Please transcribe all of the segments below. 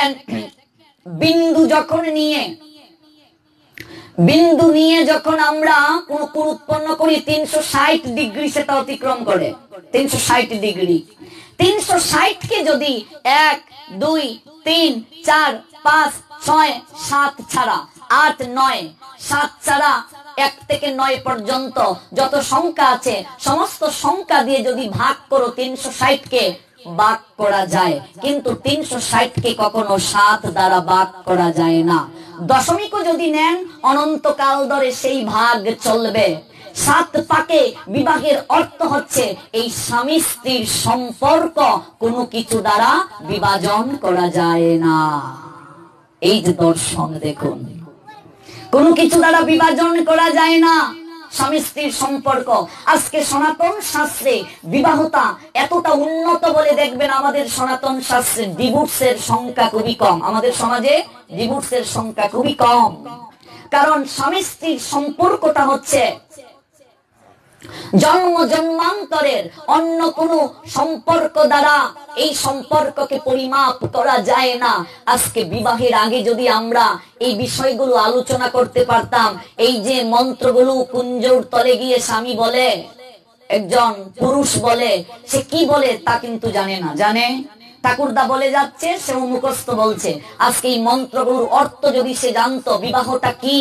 দেখেন বিন্দু নিয়ে যখন আমরা কোন উৎপন্ন করি 360 ডিগ্রি সেটা অতিক্রম করে। 360 ডিগ্রি, 360 কে যদি 1 2 3 4 5 6 7 ছাড়া 8 9 7 ছাড়া 1 থেকে 9 পর্যন্ত যত সংখ্যা আছে সমস্ত সংখ্যা দিয়ে যদি ভাগ করো 360 কে ভাগ করা যায়, কিন্তু 360 কে কখনো 7 দ্বারা ভাগ করা যায় না। দশমিকও যদি নেন অনন্তকাল ধরে সেই ভাগ চলবে। 7 পাকে বিবাহের অর্থ হচ্ছে এই স্বামী স্ত্রীর সম্পর্ক কোনো কিছু দ্বারা বিভাজন করা যায় না। এই যে দর্শন দেখুন, কোনো কিছু দ্বারা বিভাজন করা যায় না স্বামী স্ত্রীর সম্পর্ক। আজকে সনাতন শাস্ত্রে বিবাহতা এতটা উন্নত বলে দেখবেন আমাদের সনাতন শাস্ত্রে ডিভোর্সের সংখ্যা খুবই কম। আমাদের সমাজে ডিভোর্সের সংখ্যা খুবই কম, কারণ স্বামী স্ত্রীর সম্পর্কটা হচ্ছে জন্ম জন্মান্তরের অন্য কোন সম্পর্ক দ্বারা এই সম্পর্ককে পরিমাপ করা যায় না। আজকে বিবাহের আগে যদি আমরা এই বিষয়গুলো আলোচনা করতে পারতাম, এই যে মন্ত্রগুলো কুঞ্জর তলে গিয়ে স্বামী বলে, একজন পুরুষ বলে, সে কি বলে তা কিন্তু জানে না। জানে ঠাকুরদা বলে যাচ্ছে, সে মুখস্থ বলছে। আজকে এই মন্ত্রগুলোর অর্থ যদি সে জানতো, বিবাহটা কি,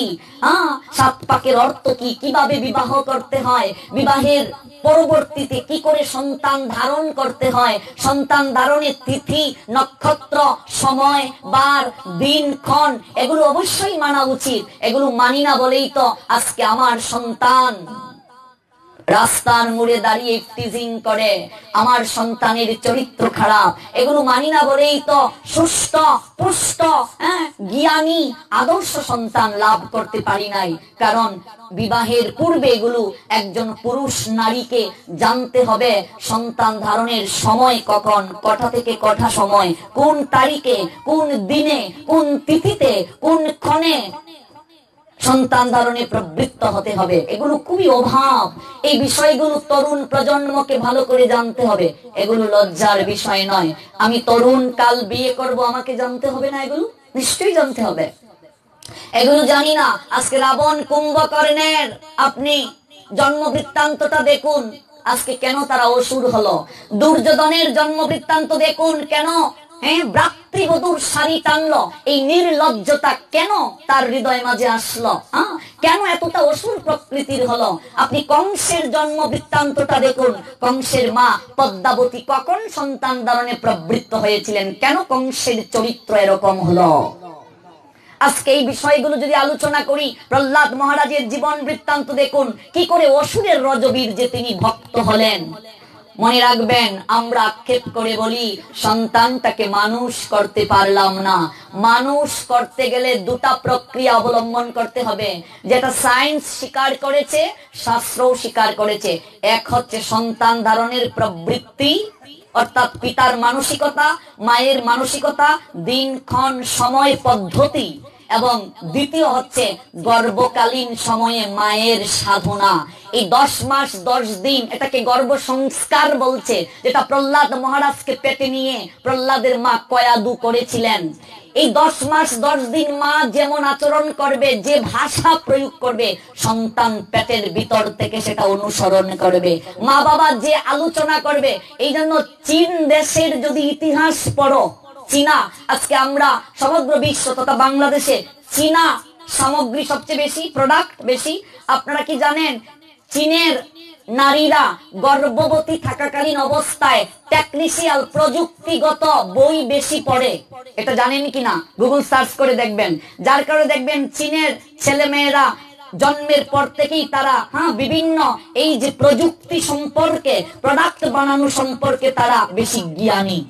7 পাকের অর্থ কি, কিভাবে বিবাহ করতে হয়, বিবাহের পরবর্তীতে কি করে সন্তান ধারণ করতে হয়, সন্তান ধারণের তিথি নক্ষত্র সময় বার দিন ক্ষণ এগুলো অবশ্যই মানা উচিত। এগুলো মানি না বলেই তো আজকে আমার সন্তান রাস্তার মোড়ে দাঁড়িয়ে টিজিং করে, আমার সন্তানের চরিত্র খারাপ। এগুলো মানি না বলেই তো সুস্থ পুষ্ট জ্ঞানী আদর্শ সন্তান লাভ করতে পারি নাই। কারণ বিবাহের পূর্বে এগুলো একজন পুরুষ নারীকে জানতে হবে সন্তান ধারণের সময় কখন, কটা থেকে কটা সময়, কোন তারিখে, কোন দিনে, কোন তিথিতে, কোন ক্ষণে সন্তান ধারণে প্রবৃত্ত হতে হবে। এগুলো খুবই অভাব। এই বিষয়গুলো তরুণ প্রজন্মকে ভালো করে জানতে হবে। এগুলো লজ্জার বিষয় নয়। আমি তরুণ কাল বিয়ে করব, আমাকে জানতে হবে না? এগুলো নিশ্চয়ই জানতে হবে। এগুলো জানি না। আজকে রাবণ কুম্ভকর্ণের আপনি জন্ম বৃত্তান্তটা দেখুন, আজকে কেন তারা অসুর হলো। দুর্যোধনের জন্ম বৃত্তান্ত দেখুন, কেন ভ্রাতৃবধূর শাড়ি টানলো। এই নির্লজ্জতা কেন তার হৃদয় মাঝে আসলো? কেন এতটা অসুর প্রকৃতির হলো? আপনি কংসের জন্ম বৃত্তান্তটা দেখুন, কংসের মা পদ্মাবতী কখন সন্তান ধারণে প্রবৃত্ত হয়েছিলেন, কেন কংসের চরিত্র এরকম হলো? আজকে এই বিষয়গুলো যদি আলোচনা করি, প্রহ্লাদ মহারাজের জীবন বৃত্তান্ত দেখুন, কি করে অসুরের রজবীর যে তিনি ভক্ত হলেন। মনে রাখবেন, আমরা আক্ষেপ করে বলি সন্তানটাকে মানুষ করতে পারলাম না। মানুষ করতে গেলে দুটা প্রক্রিয়া অবলম্বন করতে হবে, যেটা সায়েন্স স্বীকার করেছে, শাস্ত্রও স্বীকার করেছে। এক হচ্ছে সন্তান ধারণের প্রবৃত্তি, অর্থাৎ পিতার মানসিকতা, মায়ের মানসিকতা, দিনক্ষণ সময় পদ্ধতি, এবং দ্বিতীয় হচ্ছে গর্ভকালীন সময়ে মায়ের সাধনা। এই 10 মাস 10 দিন এটাকে গর্ভ সংস্কার বলছে, যেটা প্রহ্লাদ মহারাজকে পেটে নিয়ে প্রহ্লাদের মা কয়াদু করেছিলেন। এই 10 মাস 10 দিন মা যেমন আচরণ করবে, যে ভাষা প্রয়োগ করবে, সন্তান পেটের ভিতর থেকে সেটা অনুসরণ করবে। মা বাবা যে আলোচনা করবে। এই জন্য চীন দেশের যদি ইতিহাস পড়ো, চীনা, আজকে আমরা সমগ্র বিশ্ব তথা বাংলাদেশে চীনা সামগ্রী সবচেয়ে বেশি, প্রোডাক্ট বেশি। আপনারা কি জানেন চীনের নারীরা গর্ভবতী থাকাকালীন অবস্থায় টেকনিশিয়াল প্রযুক্তিগত বই বেশি পড়ে? এটা জানেন কিনা গুগল সার্চ করে দেখবেন। যার কারণে দেখবেন চীনের ছেলে মেয়েরা জন্মের পর থেকেই তারা বিভিন্ন এই যে প্রযুক্তি সম্পর্কে, প্রোডাক্ট বানানো সম্পর্কে তারা বেশি জ্ঞানী।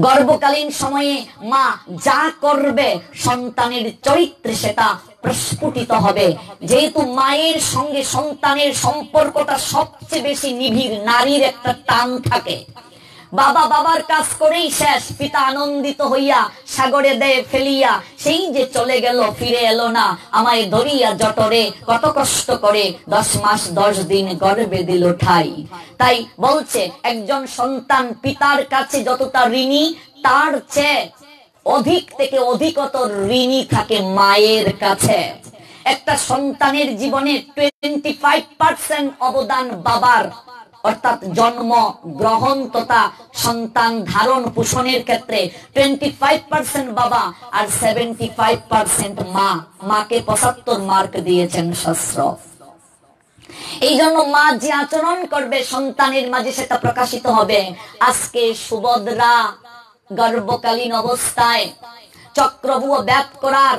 গর্ভকালীন সময়ে মা যা করবে সন্তানের চরিত্রে সেটা প্রস্ফুটিত হবে। যেহেতু মায়ের সঙ্গে সন্তানের সম্পর্কটা সবচেয়ে বেশি নিবিড়, নারীর একটা টান থাকে। বাবা বাবার কাজ করেই শেষ, পিতা আনন্দিত হইয়া সাগরে দেয় ফেলিয়া, সেই যে চলে গেল ফিরে এলো না, আমায় ধরিয়া জটরে কত কষ্ট করে 10 মাস 10 দিন গর্ভে দিল ঠাই। তাই বলছে একজন সন্তান পিতার কাছে যতটা ঋণী, তার চেয়ে অধিক থেকে অধিকতর ঋণী থাকে মায়ের কাছে। একটা সন্তানের জীবনে 25% অবদান বাবার, অর্থাৎ জন্ম গ্রহণ তথা সন্তান ধারণ পোষণের ক্ষেত্রে 25% বাবা আর 75% মা। মাকে 75 মার্ক দিয়েছেন শাস্ত্র। এই জন্য মা যে আচরণ করবে সন্তানের মাঝে সেটা প্রকাশিত হবে। আজকে সুভদ্রা গর্ভকালীন অবস্থায় চক্রব্যূহ ব্যাপ করার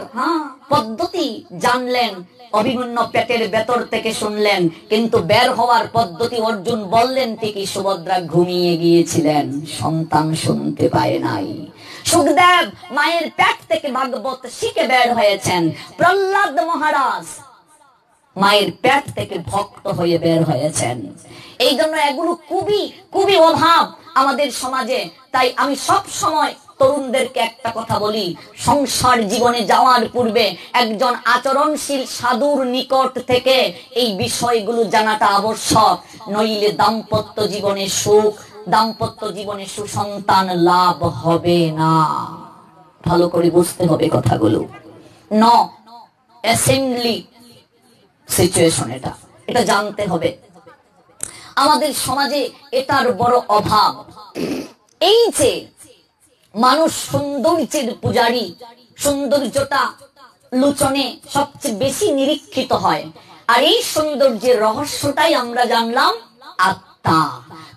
পদ্ধতি জানলেন, অভিমন্যু পেটের ভেতর থেকে শুনলেন, কিন্তু বের হওয়ার পদ্ধতি অর্জুন বললেন ঠিকই, সুভদ্রা ঘুমিয়ে গিয়েছিলেন, সন্তান শুনতে পায় নাই। সুখদেব মায়ের পেট থেকে ভাগবত শিখে বের হয়েছেন। প্রহ্লাদ মহারাজ মায়ের পেট থেকে ভক্ত হয়ে বের হয়েছেন। এই জন্য এগুলো খুবই খুবই অভাব আমাদের সমাজে। তাই আমি সব সময় তরুণদেরকে একটা কথা বলি, সংসার জীবনে যাওয়ার পূর্বে একজন আচরণশীল সাধুর নিকট থেকে এই বিষয়গুলো জানাটা আবশ্যক, নইলে দাম্পত্য জীবনে সুখ, দাম্পত্য জীবনে সুসন্তান লাভ হবে না। ভালো করে বুঝতে হবে কথাগুলো। অ্যাসেম্বলি সিচুয়েশন, এটা জানতে হবে। আমাদের সমাজে এটার বড় অভাব। এই যে মানুষ সৌন্দর্যের পূজারী, সৌন্দর্যটা লোচনে সবচেয়ে বেশি নিরীক্ষিত হয়, আর এই সৌন্দর্যের রহস্যটাই আমরা জানলাম আত্মা।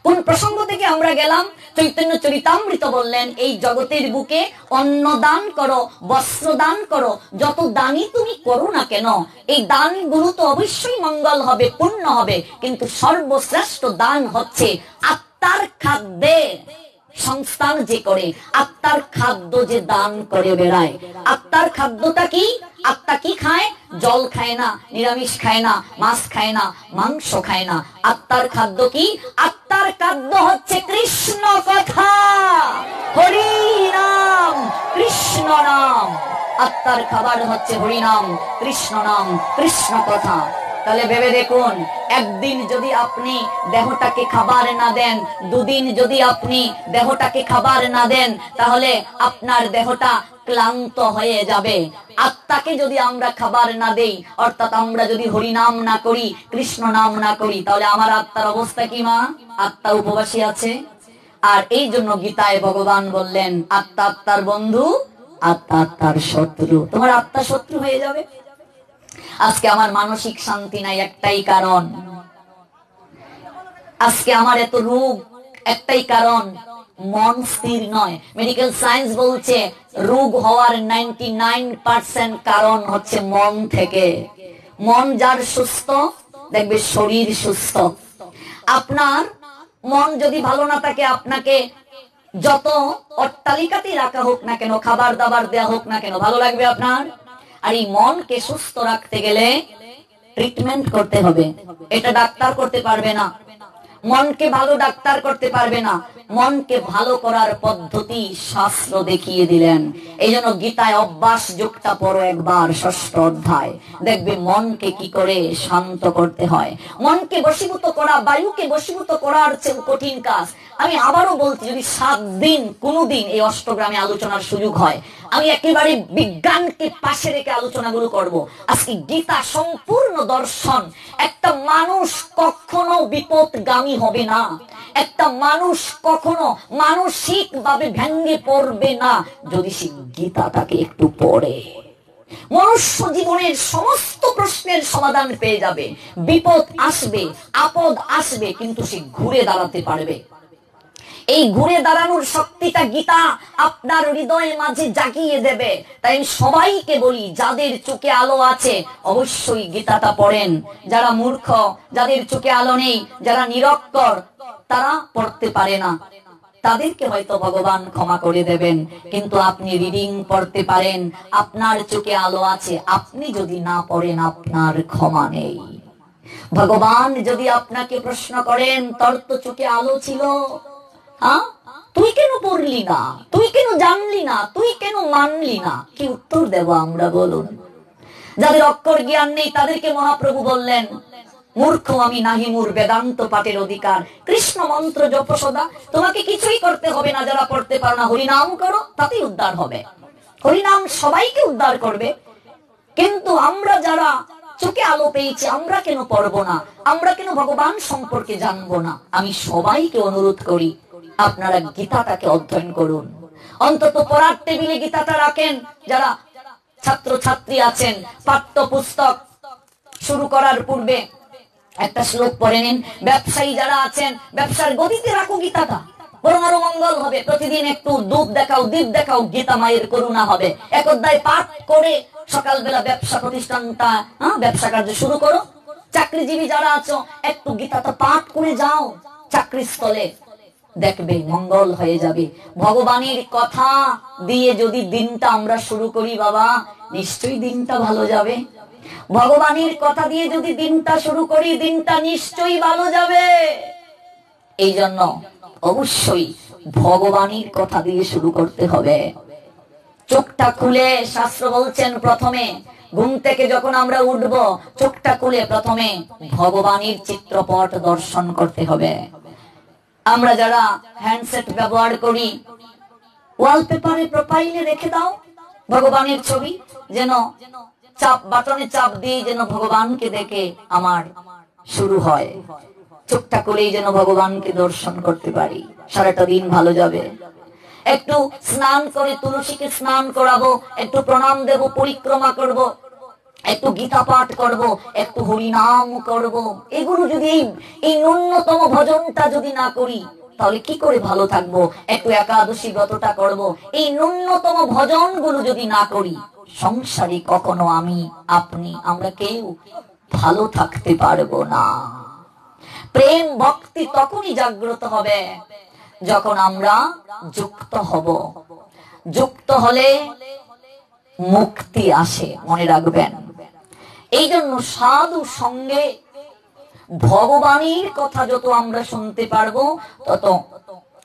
কোন প্রসঙ্গ থেকে আমরা গেলাম? চৈতন্য চরিতামৃত বললেন, এই জগতের বুকে অন্ন দান করো, বস্ত্র দান করো, যত দানই তুমি করো না কেন, এই দানগুলো তো অবশ্যই মঙ্গল হবে, পুণ্য হবে, কিন্তু সর্বশ্রেষ্ঠ দান হচ্ছে আত্মার খাদ্যে সংস্থান যে করে, আত্মার খাদ্য যে দান করে বেড়ায়। আত্মার খাদ্যটা কি? আত্মা কি খায়? জল খায় না, নিরামিষ খায় না, মাছ খায় না, মাংস খায় না। আত্মার খাদ্য কি? আত্মার খাদ্য হচ্ছে কৃষ্ণ কথা, হরি নাম, কৃষ্ণ নাম। আত্মার খাবার হচ্ছে হরি নাম, কৃষ্ণ নাম, কৃষ্ণ কথা। তাহলে ভেবে দেখুন, একদিন যদি আপনি দেহটাকে খাবার না দেন, দুদিন যদি আপনি দেহটাকে খাবার না দেন, তাহলে আপনার দেহটা ক্লান্ত হয়ে যাবে। আত্মাকে যদি আমরা খাবার না দেই, অর্থাৎ আমরা যদি হরি নাম না করি, কৃষ্ণ নাম না করি, তাহলে আমার আত্মার অবস্থা কি মা? আত্মা উপবাসী আছে। আর এই জন্য গীতায় ভগবান বললেন, আত্মা আত্মার বন্ধু, আত্মা আত্মার শত্রু। তোমার আত্মা শত্রু হয়ে যাবে। আজকে আমার মানসিক শান্তি নাই, একটাই কারণ। আজকে আমার এত রোগ, একটাই কারণ, মন স্থির নয়। মেডিকেল সায়েন্স বলছে রোগ হওয়ার 99% কারণ হচ্ছে মন থেকে। মন যার সুস্থ, দেখবে শরীর সুস্থ। আপনার মন যদি ভালো না থাকে, আপনাকে যত অট্টালিকাতেই রাখা হোক না কেন, খাবার দাবার দেয়া হোক না কেন, ভালো লাগবে আপনার? আর এই মনকে সুস্থ রাখতে গেলে ট্রিটমেন্ট করতে হবে। এটা ডাক্তার করতে পারবে না। মনকে ভালো ডাক্তার করতে পারবে না। মনকে ভালো করার পদ্ধতি শাস্ত্র দেখিয়ে দিলেন। এই জন্য গীতায় অভ্যাস যুক্তা পড়ো একবার, 6ষ্ঠ অধ্যায়, দেখবে মনকে কি করে শান্ত করতে হয়। মনকে বশীভূত করা, বায়ুকে বশীভূত করার চেয়ে কঠিন কাজ। আমি আবারও বলছি, যদি 7 দিন কোনদিন এই অষ্টগ্রামে আলোচনার সুযোগ হয়, আমি একেবারে বিজ্ঞানকে পাশে রেখে আলোচনাগুলো করব। আজকে গীতা সম্পূর্ণ দর্শন। একটা মানুষ কখনো বিপদগামী হবে না, একটা মানুষ কখনো মানসিক ভাবে ভেঙে পড়বে না যদি সে গীতাটাকে একটু পড়ে। মনুষ্য জীবনের সমস্ত প্রশ্নের সমাধান পেয়ে যাবে। বিপদ আসবে, আপদ আসবে, কিন্তু সে ঘুরে দাঁড়াতে পারবে। এই ঘুরে দাঁড়ানোর শক্তিটা গীতা আপনার হৃদয়ের মাঝে জাগিয়ে দেবে। তাই আমি সবাইকে বলি, যাদের চোখে আলো আছে অবশ্যই গীতাটা পড়েন। যারা মূর্খ, যাদের চোখে আলো নেই, যারা নিরক্ষর, তারা পড়তে পারে না, তাদেরকে হয়তো ভগবান ক্ষমা করে দেবেন। কিন্তু আপনি রিডিং পড়তে পারেন, আপনার চোখে আলো আছে, আপনি যদি না পড়েন আপনার ক্ষমা নেই। ভগবান যদি আপনাকে প্রশ্ন করেন, তোর তো চোখে আলো ছিল, তুই কেন পড়লি না, তুই কেন জানলি না, তুই কেন মানলি না, কি উত্তর দেব আমরা বলুন? যাদের অক্ষর জ্ঞান নেই তাদেরকে মহাপ্রভু বললেন, মূর্খ আমি নাহি মোর বেদান্ত পাঠের অধিকার। কৃষ্ণ মন্ত্র জপ সদা, তোমাকে কিছুই করতে হবে না। যারা পড়তে পারো না হরিনাম করো, তাতেই উদ্ধার হবে। হরিনাম সবাইকে উদ্ধার করবে। কিন্তু আমরা যারা চোখে আলো পেয়েছি, আমরা কেন পড়বো না? আমরা কেন ভগবান সম্পর্কে জানবো না? আমি সবাইকে অনুরোধ করি, আপনারা গীতাটাকে অধ্যয়ন করুন। অন্তত পড়ার টেবিলে গীতাটা রাখেন। যারা ছাত্র ছাত্রী আছেন, পাঠ্য পুস্তক শুরু করার পূর্বে একটা শ্লোক পড়ে নিন। ব্যবসায়ী যারা আছেন, ব্যবসার গতিতে রাখো গীতাটা, বরং আরো মঙ্গল হবে। প্রতিদিন একটু দুধ দেখাও, দীপ দেখাও, গীতা মায়ের করুণা হবে। এক অধ্যায় পাঠ করে সকালবেলা ব্যবসা প্রতিষ্ঠানটা, ব্যবসা কার্য শুরু করো। চাকরিজীবী যারা আছো, একটু গীতাটা পাঠ করে যাও চাকরি স্থলে, দেখবে মঙ্গল হয়ে যাবে। ভগবানের কথা দিয়ে যদি দিনটা আমরা শুরু করি, বাবা নিশ্চয়ই দিনটা ভালো যাবে। ভগবানের কথা দিয়ে যদি দিনটা শুরু করি, দিনটা নিশ্চয়ই ভালো যাবে। এই জন্য অবশ্যই ভগবানের কথা দিয়ে শুরু করতে হবে। চোখটা খুলে, শাস্ত্র বলছেন প্রথমে ঘুম থেকে যখন আমরা উঠব, চোখটা খুলে প্রথমে ভগবানের চিত্রপট দর্শন করতে হবে। আমরা যারা হ্যান্ডসেট ব্যবহার করি, ওয়ালপেপারে প্রোফাইলে রেখে দাও ভগবানের ছবি, যেন চাপ বাটনে চাপ দিয়ে যেন ভগবানকে দেখে আমার শুরু হয়। চোখটা খুলেই যেন ভগবানকে দর্শন করতে পারি, সারাটা দিন ভালো যাবে। একটু স্নান করে তুলসীকে স্নান করাবো, একটু প্রণাম দেব, পরিক্রমা করব, একটু গীতা পাঠ করব, একটু হরিনাম করব। এগুলো যদি এই ন্যূনতম ভজনটা যদি না করি, তাহলে কি করে ভালো থাকবো? একটু একাদশী ব্রতটা করব, এই ন্যূনতম ভজন গুলো যদি না করি, সংসারে কখনো আমি, আপনি, আমরা কেউ ভালো থাকতে পারবো না। প্রেম ভক্তি তখনই জাগ্রত হবে যখন আমরা যুক্ত হব। যুক্ত হলে মুক্তি আসে, মনে রাখবেন। এই জন্য সাধু সঙ্গে ভগবানের কথা যত আমরা শুনতে পারবো, তত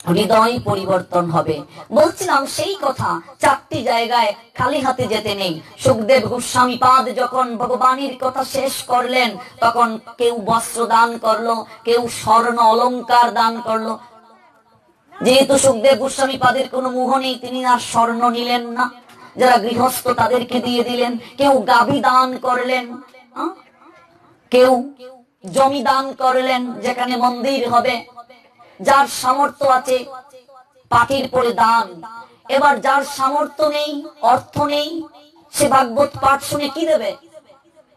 হৃদয় পরিবর্তন হবে। বলছিলাম সেই কথা, 4টি জায়গায় খালি হাতে যেতে নেই। সুখদেব গোস্বামী পাদ যখন ভগবানের কথা শেষ করলেন, তখন কেউ বস্ত্র দান করলো, কেউ স্বর্ণ অলংকার দান করলো। যেহেতু সুখদেব গোস্বামী পাদের কোনো মোহ নেই, তিনি আর স্বর্ণ নিলেন না। যারা গৃহস্থ তাদেরকে দিয়ে দিলেন। কেউ গাভী দান করলেন, কেউ জমি দান করলেন যেখানে মন্দির হবে। যার সামর্থ্য আছে পাটির পরে দান। এবার যার সামর্থ্য নেই, অর্থ নেই, সে ভাগবত পাঠ শুনে কি দেবে?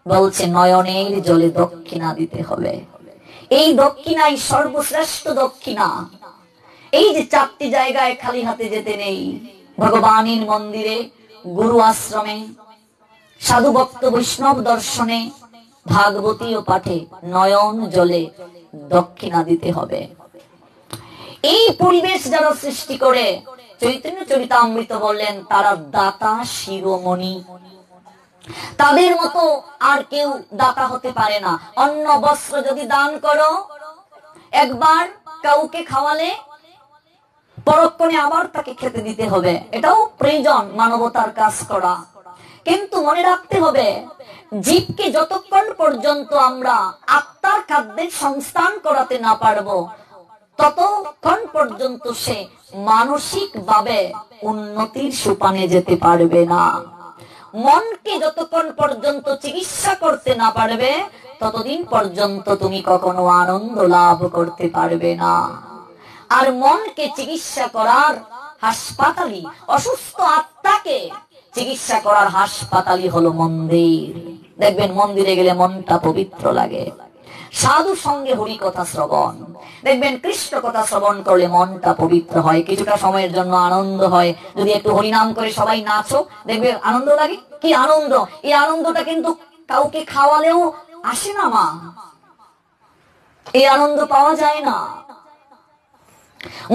বলছে নয়নের জলে দক্ষিণা দিতে হবে। এই দক্ষিণাই সর্বশ্রেষ্ঠ দক্ষিণা। এই যে 4টি জায়গায় খালি হাতে যেতে নেই, ভগবানের মন্দিরে, গুরু আশ্রমে, সাধু ভক্ত বৈষ্ণব দর্শনে, ভাগবতী ও পাঠে নয়ন জলে দক্ষিণা দিতে হবে। এই পরিবেশ যারা সৃষ্টি করে, চৈতন্য চরিতামৃত বললেন, তারা দাতা শিরোমণি। তাদের মতো আর কেউ দাতা হতে পারে না। অন্ন বস্ত্র যদি দান করো, একবার কাউকে খাওয়ালে পরক্ষণে আবার তাকে খেতে দিতে হবে। এটাও প্রয়োজন, মানবতার কাজ করা। কিন্তু মনে রাখতে হবে, জীবকে যতক্ষণ পর্যন্ত আমরা আত্মার খাদ্যের সংস্থান করাতে না পারবো, ততক্ষণ পর্যন্ত সে মানসিক ভাবে উন্নতির সোপানে যেতে পারবে না। মনকে যতক্ষণ পর্যন্ত চিকিৎসা করতে না পারবে, ততদিন পর্যন্ত তুমি কখনো আনন্দ লাভ করতে পারবে না। আর মনকে চিকিৎসা করার হাসপাতালি, অসুস্থ আত্মাকে চিকিৎসা করার হাসপাতালি হলো মন্দির। দেখবেন মন্দিরে গেলে মনটা পবিত্র লাগে। সাধু সঙ্গে হরি কথা শ্রবণ, দেখবেন কৃষ্ণ কথা শ্রবণ করলে মনটা পবিত্র হয়। কিছুটা সময়ের জন্য আনন্দ হয়। যদি একটু হরিনাম করে সবাই নাচো, দেখবে আনন্দ লাগে। কি আনন্দ! এই আনন্দটা কিন্তু কাউকে খাওয়ালেও আসে না মা, এই আনন্দ পাওয়া যায় না।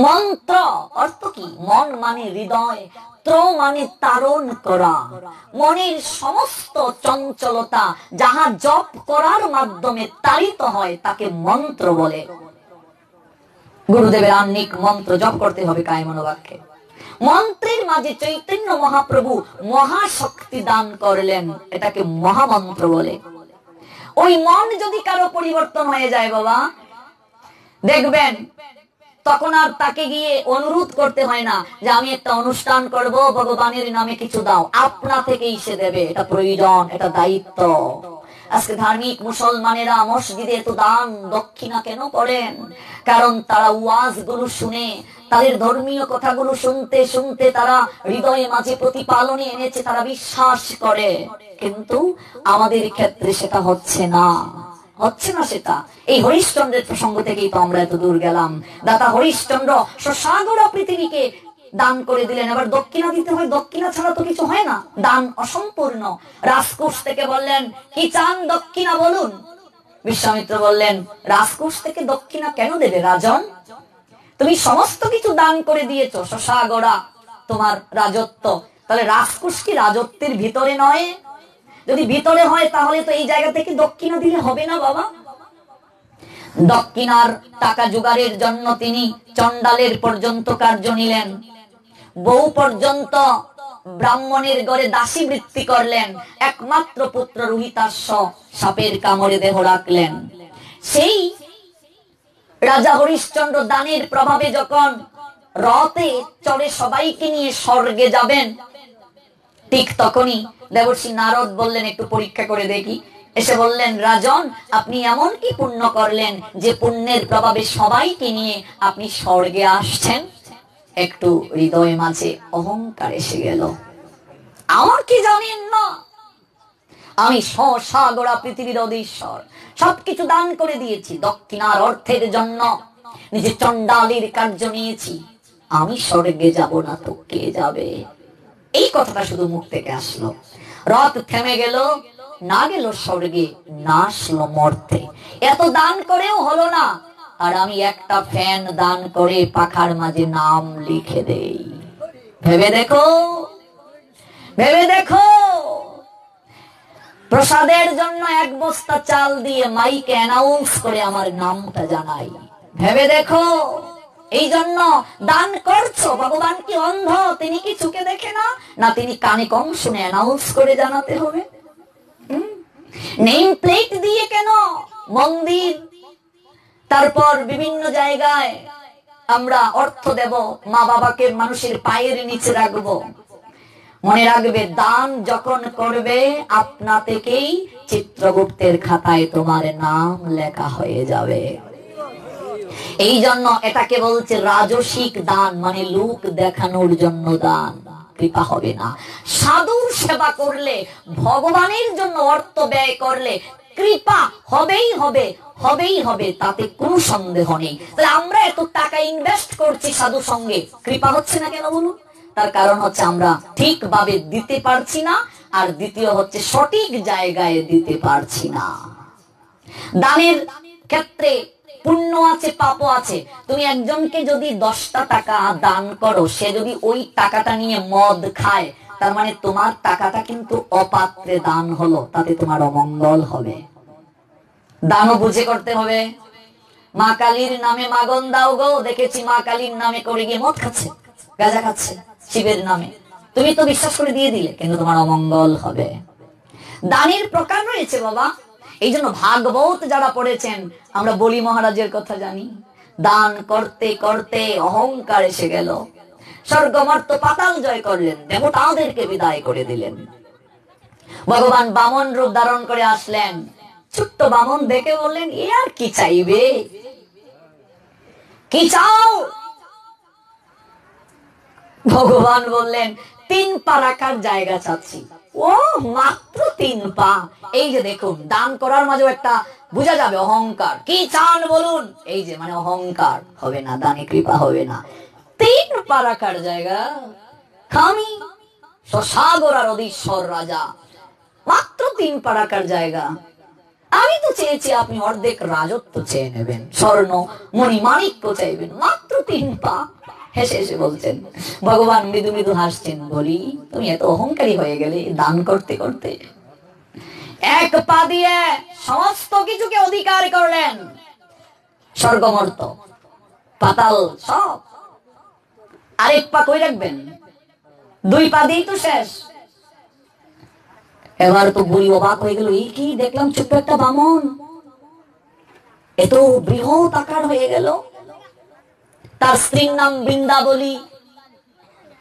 মন্ত্র অর্থ কি? মন মানে হৃদয়, ত্র মানে তারণ করা। মনের সমস্ত চঞ্চলতা যাহা জপ করার মাধ্যমে তাড়িত হয়, তাকে মন্ত্র বলে। গুরুদেবের আহ্নিক মন্ত্র জপ করতে হবে কায় মনোবাক্যে। মন্ত্রের মাঝে চৈতন্য মহাপ্রভু মহাশক্তি দান করলেন, এটাকে মহামন্ত্র বলে। ওই মন যদি কারো পরিবর্তন হয়ে যায় বাবা, দেখবেন তখন আর তাকে গিয়ে অনুরোধ করতে হয় না যে আমি একটা অনুষ্ঠান করব, ভগবানের নামে কিছু দাও, আপনা থেকেই সে দেবে। এটা প্রয়োজন, এটা দায়িত্ব। আজকে ধার্মিক মুসলমানেরা মসজিদে এত দান দক্ষিণা কেন করেন? কারণ তারা ওয়াজ গুলো শুনে, তাদের ধর্মীয় কথাগুলো শুনতে শুনতে তারা হৃদয়ে মাঝে প্রতিপালনে এনেছে, তারা বিশ্বাস করে। কিন্তু আমাদের ক্ষেত্রে সেটা হচ্ছে না, হচ্ছে না সেটা। এই হরিশ্চন্দ্রের প্রসঙ্গ থেকেই তো আমরা এত দূর গেলাম। দাতা হরিশ্চন্দ্র সাগরা পৃথিবীকে দান করে দিলেন। এবার দক্ষিণা দিতে হয়, দক্ষিণা ছাড়া তো কিছু হয় না, দান অসম্পূর্ণ। রাজকোষ থেকে বললেন কি চান দক্ষিণা বলুন। বিশ্বামিত্র বললেন রাজকোষ থেকে দক্ষিণা কেন দেবে রাজন? তুমি সমস্ত কিছু দান করে দিয়েছো, সাগরা তোমার রাজত্ব, তাহলে রাজকোষ কি রাজত্বের ভিতরে নয়? যদি ভিতরে হয় তাহলে তো এই জায়গা থেকে দক্ষিণা দিলে হবে না বাবা। দক্ষিণার টাকা জোগাড়ের জন্য তিনি চন্ডালের পর্যন্ত কার্য নিলেন, বউ পর্যন্ত ব্রাহ্মণের ঘরে দাসী বৃত্তি করলেন, একমাত্র পুত্র রোহিতাশ্ব সাপের কামড়ে দেহ রাখলেন। সেই রাজা হরিশ্চন্দ্র দানের প্রভাবে যখন রথে চড়ে সবাইকে নিয়ে স্বর্গে যাবেন, ঠিক তখনই দেবর্ষি নারদ বললেন একটু পরীক্ষা করে দেখি। এসে বললেন রাজন, আপনি এমন কি পুণ্য করলেন যে পুণ্যের প্রভাবে সবাইকে নিয়ে আপনি স্বর্গে আসছেন? একটু হৃদয় মাঝে অহংকার এসে গেল। আমার কি জানেন না, আমি সাগরা পৃথিবীর অধীশ্বর, সবকিছু দান করে দিয়েছি, দক্ষিণার অর্থের জন্য নিজে চন্ডালের কার্য নিয়েছি, আমি স্বর্গে যাব না তো কে যাবে? এই কথাটা শুধু মুখ থেকে আসলো। রথ থেমে গেল, না গেল স্বর্গে, না আসলো মর্তে। এত দান করেও হলো না, আর আমি একটা ফ্যান দান করে পাখার মাঝে নাম লিখে দেই। ভেবে দেখো, ভেবে দেখো, প্রসাদের জন্য এক বস্তা চাল দিয়ে মাইকে অ্যানাউন্স করে আমার নামটা জানাই। ভেবে দেখো, এই জন্য দান করছো। ভগবান কি অন্ধ? তিনি কি চোখে দেখে না? না, তিনি কানে কম শুনে অ্যানাউন্স করে জানাতে হবে? নেম প্লেট দিয়ে কেন মন্দির, তারপর বিভিন্ন জায়গায় আমরা অর্থ দেব, মা বাবাকে মানুষের পায়ের নিচে রাখবো? মনে রাখবে, দান যখন করবে আপনা থেকেই চিত্রগুপ্তের খাতায় তোমার নাম লেখা হয়ে যাবে। এই জন্য এটাকে বলছে রাজসিক দান, মানে লোক দেখানোর জন্য দান, কৃপা হবে না। সাধুর সেবা করলে, ভগবানের জন্য অর্থ ব্যয় করলে কৃপা হবেই হবে, হবেই হবে, তাতে কোনো সন্দেহ নেই। তাহলে আমরা এত টাকা ইনভেস্ট করছি সাধু সঙ্গে, কৃপা হচ্ছে না কেন বলুন? তার কারণ হচ্ছে আমরা ঠিকভাবে দিতে পারছি না, আর দ্বিতীয় হচ্ছে সঠিক জায়গায় দিতে পারছি না। দানের ক্ষেত্রে পুণ্য আছে, পাপও আছে। তুমি একজনকে যদি 10টা টাকা দান করো, সে যদি ওই টাকাটা নিয়ে মদ খায়, তার মানে তোমার টাকাটা কিন্তু অপাত্রে দান হলো, তাতে তোমার অমঙ্গল হবে। দানও বুঝে করতে হবে। মা কালীর নামে মাগন দাও গো, দেখেছি মা কালীর নামে করে গিয়ে মদ খাচ্ছে, গাঁজা খাচ্ছে শিবের নামে, তুমি তো বিশ্বাস করে দিয়ে দিলে, কিন্তু তোমার অমঙ্গল হবে। দানের প্রকার রয়েছে বাবা। এই জন্য ভাগবত যারা পড়েছেন, আমরা বলি মহারাজের কথা জানি, দান করতে করতে অহংকার এসে গেল, স্বর্গমর্ত পাতাল জয় করলেন, দেবতাদেরকে বিদায় করে দিলেন। ভগবান বামন রূপ ধারণ করে আসলেন। ছোট্ট বামন দেখে বললেন, এ আর কি চাইবে, কি চাও? ভগবান বললেন, 3 পা রাখার জায়গা চাচ্ছি। ও মাত্র 3 পা। এই যে দেখুন, দান করার মাঝে একটা বোঝা যাবে অহংকার। কি চান বলুন? এই যে মানে অহংকার হবে না, দানে কৃপা হবে না। 3 পা রাখার জায়গা, আমি সাগরার অধীশ্বর রাজা, মাত্র 3 পা রাখার জায়গা। আমি তো চেয়েছি আপনি অর্ধেক রাজত্ব চেয়ে নেবেন, স্বর্ণ মণি মাণিক্য চাইবেন, মাত্র 3 পা। হেসে হেসে বলছেন, ভগবান মৃদু মৃদু হাসছেন, বলি তুমি এত অহংকারী হয়ে গেলে দান করতে করতে। 1 পা দিয়ে সমস্ত কিছুকে অধিকার করলেন, স্বর্গমর্ত পাতাল সব। আরেক পা কই রাখবেন? 2 পা দিয়েই তো শেষ। এবার তো বুড়ি অবাক হয়ে গেল, এই কি দেখলাম ছোট্ট একটা বামন, এত বৃহৎ আকার হয়ে গেল। তার স্ত্রীর নাম বৃন্দাবলী।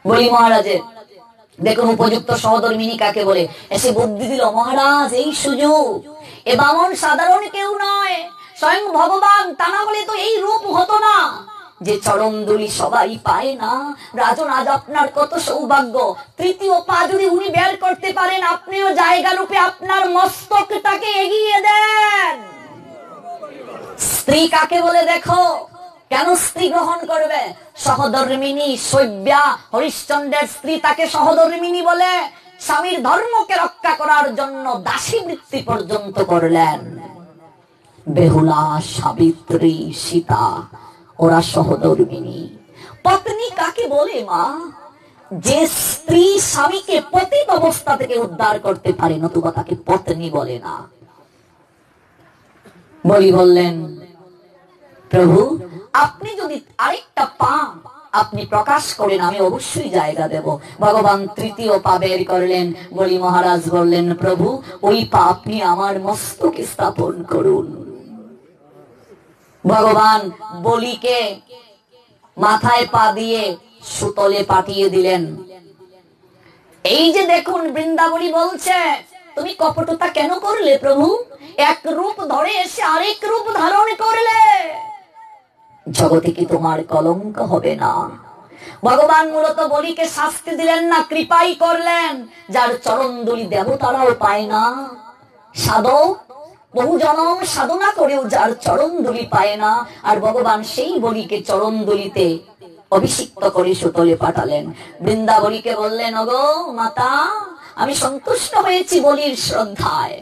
বলি মহারাজের দেখুন উপযুক্ত সহধর্মিনী কাকে বলে, এসে বুদ্ধি দিল, মহারাজ এই সুযোগ, এ বামন সাধারণ কেউ নয়, স্বয়ং ভগবান, তা না হলে তো এই রূপ হতো না। যে চরণ দুলি সবাই পায় না, রাজন আজ আপনার কত সৌভাগ্য, তৃতীয় পা যদি উনি বের করতে পারেন, আপনিও জায়গা রূপে আপনার মস্তকটাকে এগিয়ে দেন। স্ত্রী কাকে বলে দেখো, কেন স্ত্রী গ্রহণ করবে? সহধর্মিনী শৈব্যা, হরিশ্চন্দ্রের স্ত্রী, তাকে সহধর্মিনী বলে। স্বামীর ধর্মকে রক্ষা করার জন্য দাসী বৃত্তি পর্যন্ত করলেন। বেহুলা, সাবিত্রী, সীতা, ওরা সহধর্মিনী। পত্নী কাকে বলে মা? যে স্ত্রী স্বামীকে পতিত অবস্থা থেকে উদ্ধার করতে পারে, নতুবা তাকে পত্নী বলে না। বলি বললেন, প্রভু আপনি যদি আরেকটা পা আপনি প্রকাশ করেন, আমি অবশ্যই জায়গা দেব। ভগবান তৃতীয় পা বের করলেন। বলি মহারাজ বললেন, প্রভু ওই পা আপনি আমার মস্তকে স্থাপন করুন। ভগবান বলিকে মাথায় পা দিয়ে সুতলে পাঠিয়ে দিলেন। এই যে দেখুন, বৃন্দাবলী বলছে, তুমি কপটতা কেন করলে প্রভু? এক রূপ ধরে এসে আরেক রূপ ধারণ করলে, জগতে কি তোমার কলঙ্ক হবে না? ভগবান মূলত বলিকে শাস্তি দিলেন না, কৃপাই করলেন। যার চরণ দুলি দেবতারাও পায় না, সাধক বহু জনম সাধনা করেও যার চরণ দুলি পায় না, আর ভগবান সেই বলিকে চরণ দুলিতে অভিষিক্ত করে সুতলে পাঠালেন। বৃন্দাবলীকে বললেন, ওগো মাতা, আমি সন্তুষ্ট হয়েছি বলির শ্রদ্ধায়,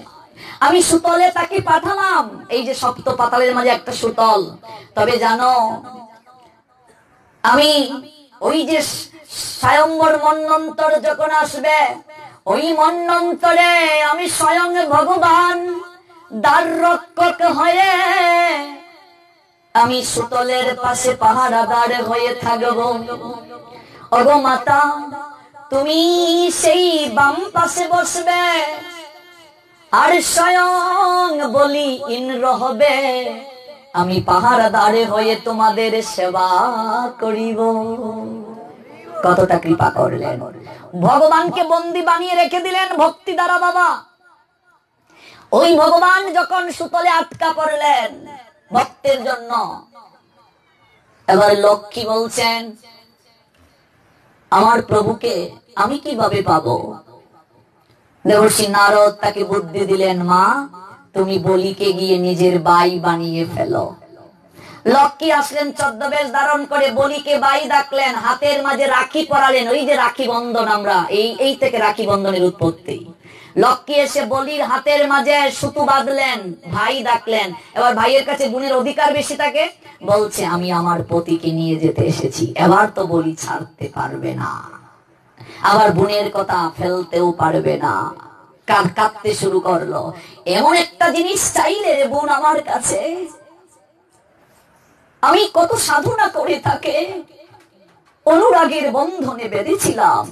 আমি সুতলে তাকে পাঠালাম। এই যে সপ্ত পাতালের মাঝে একটা সুতল। তবে জানো, আমি ওই যে স্বয়ম্বর মন্বন্তর যখন আসবে, ওই মন্বন্তরে আমি স্বয়ং ভগবান দ্বার রক্ষক হয়ে আমি সুতলের পাশে পাহারাদার হয়ে থাকব। ওগো মাতা, তুমি সেই বাম পাশে বসবে, আর স্বয়ং বলি ইন্দ্র হবে, আমি পাহারাদারে হয়ে তোমাদের সেবা করিব। কতটা কৃপা করলেন! ভগবানকে বন্দী বানিয়ে রেখে দিলেন ভক্তি দ্বারা। বাবা, ওই ভগবান যখন সুতলে আটকা পড়লেন ভক্তের জন্য, এবার লক্ষ্মী বলছেন, আমার প্রভুকে আমি কিভাবে পাবো? দেবর্ষি নারদ তাকে বুদ্ধি দিলেন, মা তুমি বলিকে গিয়ে নিজের বাই বানিয়ে ফেলো। লক্ষ্মী আসলেন ছদ্মবেশ ধারণ করে, বলিকে বাই ডাকলেন, হাতের মাঝে রাখি পরালেন। ওই যে রাখি বন্ধন, আমরা এই থেকে রাখি বন্ধনের উৎপত্তি। লক্ষ্মী এসে বলির হাতের মাঝে সুতো বাঁধলেন, ভাই ডাকলেন। এবার ভাইয়ের কাছে বোনের অধিকার বেশি থাকে, বলছে আমি আমার পতিকে নিয়ে যেতে এসেছি। এবার তো বলি ছাড়তে পারবে না, আবার বোনের কথা ফেলতেও পারবে না। কাঁদতে শুরু করলো, এমন একটা জিনিস চাইলে রে বোন আমার কাছে, আমি কত সাধনা করে থাকে অনুরাগের বন্ধনে বেঁধেছিলাম,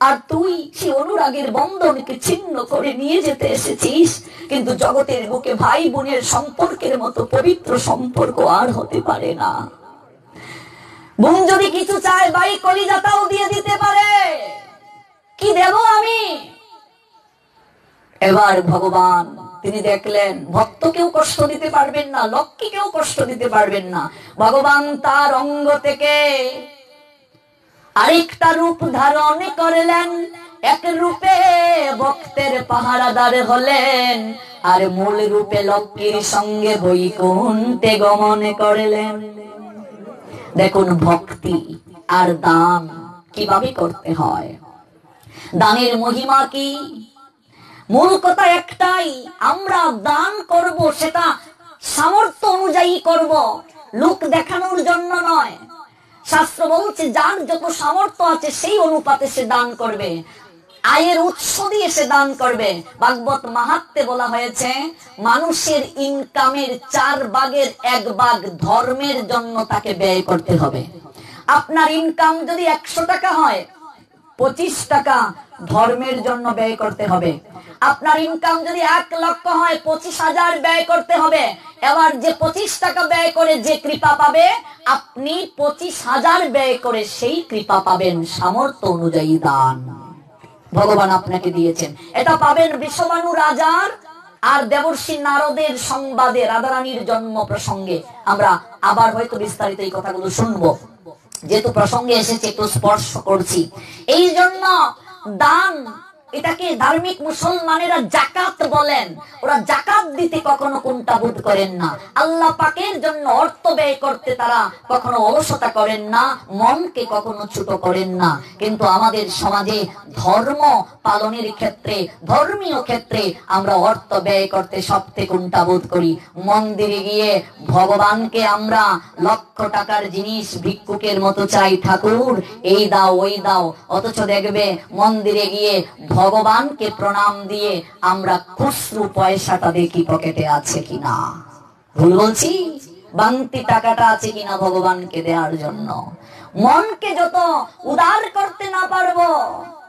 আর তুই সেই অনুরাগের বন্ধনকে ছিন্ন করে নিয়ে যেতে এসেছিস। কিন্তু জগতের বুকে ভাই বোনের সম্পর্কের মতো পবিত্র সম্পর্ক আর হতে পারে না। বোন যদি কিছু চায়, ভাই কলিজাটাও দিয়ে দিতে পারে, কি দেব আমি? এবার ভগবান তিনি দেখলেন ভক্তকেও কষ্ট দিতে পারবেন না, লক্ষ্মীকেও কষ্ট দিতে পারবেন না। ভগবান তার অঙ্গ থেকে আরেকটা রূপ ধারণ করলেন, এক রূপে ভক্তের পাহারাদার হলেন, আর মূল রূপে লক্ষ্মীর সঙ্গে বৈকুণ্ঠে গমন করলেন। দেখুন ভক্তি আর দান কিভাবে করতে হয়, দানের মহিমা কি? মূল কথা একটাই, আমরা দান করব সেটা সামর্থ্য অনুযায়ী করব, লোক দেখানোর জন্য নয়। শাস্ত্র বলছে যার যত সামর্থ্য আছে সেই অনুপাতে সে দান করবে, আয়ের উৎস দিয়ে সে দান করবে। ভাগবত মাহাত্ম্যে বলা হয়েছে, মানুষের ইনকামের 4 ভাগের 1 ভাগ ধর্মের জন্য তাকে ব্যয় করতে হবে। আপনার ইনকাম যদি 100 টাকা হয়, 25 টাকা ধর্মের জন্য ব্যয় করতে হবে। আপনার ইনকাম যদি 1 লক্ষ হয়, 25,000 ব্যয় করতে হবে। এবার যে 25 টাকা ব্যয় করে যে কৃপা পাবে, আপনি 25,000 ব্যয় করে সেই কৃপা পাবেন। সামর্থ্য অনুযায়ী দান ভগবান আপনাকে দিয়েছেন। এটা পাবেন বৃষভানু রাজার আর দেবর্ষি নারদের সংবাদে, রাধারানীর জন্ম প্রসঙ্গে। আমরা আবার হয়তো বিস্তারিত এই কথাগুলো শুনবো, যেহেতু প্রসঙ্গে এসেছে একটু স্পর্শ করছি। এই জন্য দান, এটাকে ধার্মিক মুসলমানেরা জাকাত বলেন। ওরা জাকাত দিতে কখনো কুণ্ঠাবোধ করেন না। আল্লাহ পাকের জন্য অর্থ ব্যয় করতে তারা কখনো অলসতা করেন না, মনকে কখনো ছোট করেন না। কিন্তু আমাদের সমাজে ধর্ম পালনের ক্ষেত্রে, ধর্মীয় ক্ষেত্রে আমরা অর্থ ব্যয় করতে সবথেকে কুণ্ঠাবোধ করি। মন্দিরে গিয়ে ভগবানকে আমরা লক্ষ টাকার জিনিস ভিক্ষুকের মতো চাই, ঠাকুর এই দাও ওই দাও। অথচ দেখবে মন্দিরে গিয়ে ভগবানকে প্রণাম দিয়ে আমরা খুচরো পয়সাটা দেখি পকেটে আছে কিনা। ভুল বলছি? বাংতি টাকাটা আছে কিনা ভগবানকে দেওয়ার জন্য। মনকে যত উদার করতে না পারবো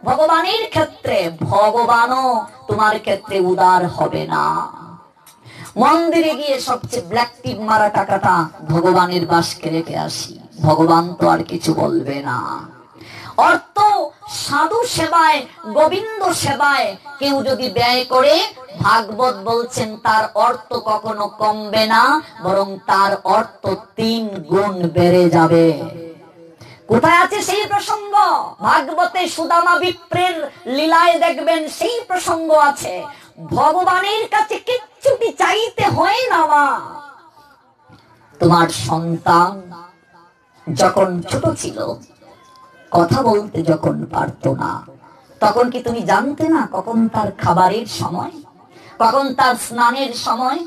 ভগবানের ক্ষেত্রে, ভগবানও তোমার ক্ষেত্রে উদার হবে না। মন্দিরে গিয়ে সবচেয়ে ব্ল্যাক টিপ মারা টাকাটা ভগবানের বাসকে রেখে আসি, ভগবান তো আর কিছু বলবে না। অর্থ সাধু সেবায়, গোবিন্দ সেবায় কেউ যদি ব্যয় করে, ভাগবত বলছেন তার অর্থ কখনো কমবে না, বরং তার অর্থ 3 গুণ বেড়ে যাবে। কোথায় আছে সেই প্রসঙ্গ? ভাগবতে সুদামা বিপ্রের লীলায় দেখবেন সেই প্রসঙ্গ আছে। ভগবানের কাছে কিচ্ছুটি চাইতে হয় না। মা, তোমার সন্তান যখন ছোট ছিল, কথা বলতে যখন পারতো না, তখন কি তুমি জানতে না কখন তার খাবারের সময়, কখন তার স্নানের সময়?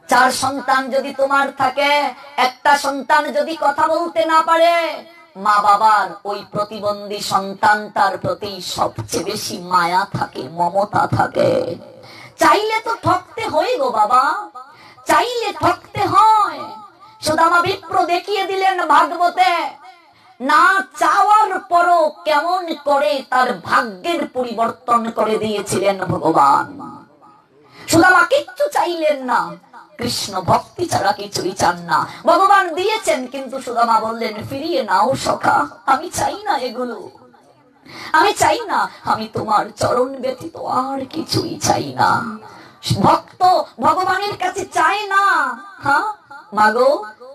4 সন্তান যদি তোমার থাকে, একটা সন্তান যদি কথা বলতে না পারে, মা বাবার ওই প্রতিবন্ধী সন্তানটার প্রতি সবচেয়ে বেশি মায়া থাকে, মমতা থাকে। চাইলে তো ঠকতে হয় গো বাবা, চাইলে ঠকতে হয়। সুদামা বিপ্র দেখিয়ে দিলেন ভাগবতে, না চাওয়ার পরও কেমন করে তার ভাগ্যের পরিবর্তন করে দিয়েছিলেন ভগবান। সুদামা কিচ্ছু চাইলেন না, কৃষ্ণ ভক্তি ছাড়া কিছুই চান না। ভগবান দিয়েছেন, কিন্তু সুদামা বললেন ফিরিয়ে নাও সখা, আমি চাই না এগুলো, আমি চাই না, আমি তোমার চরণ ব্যতীত আর কিছুই চাই না। ভক্ত ভগবানের কাছে চায় না। হ্যাঁ মাগো,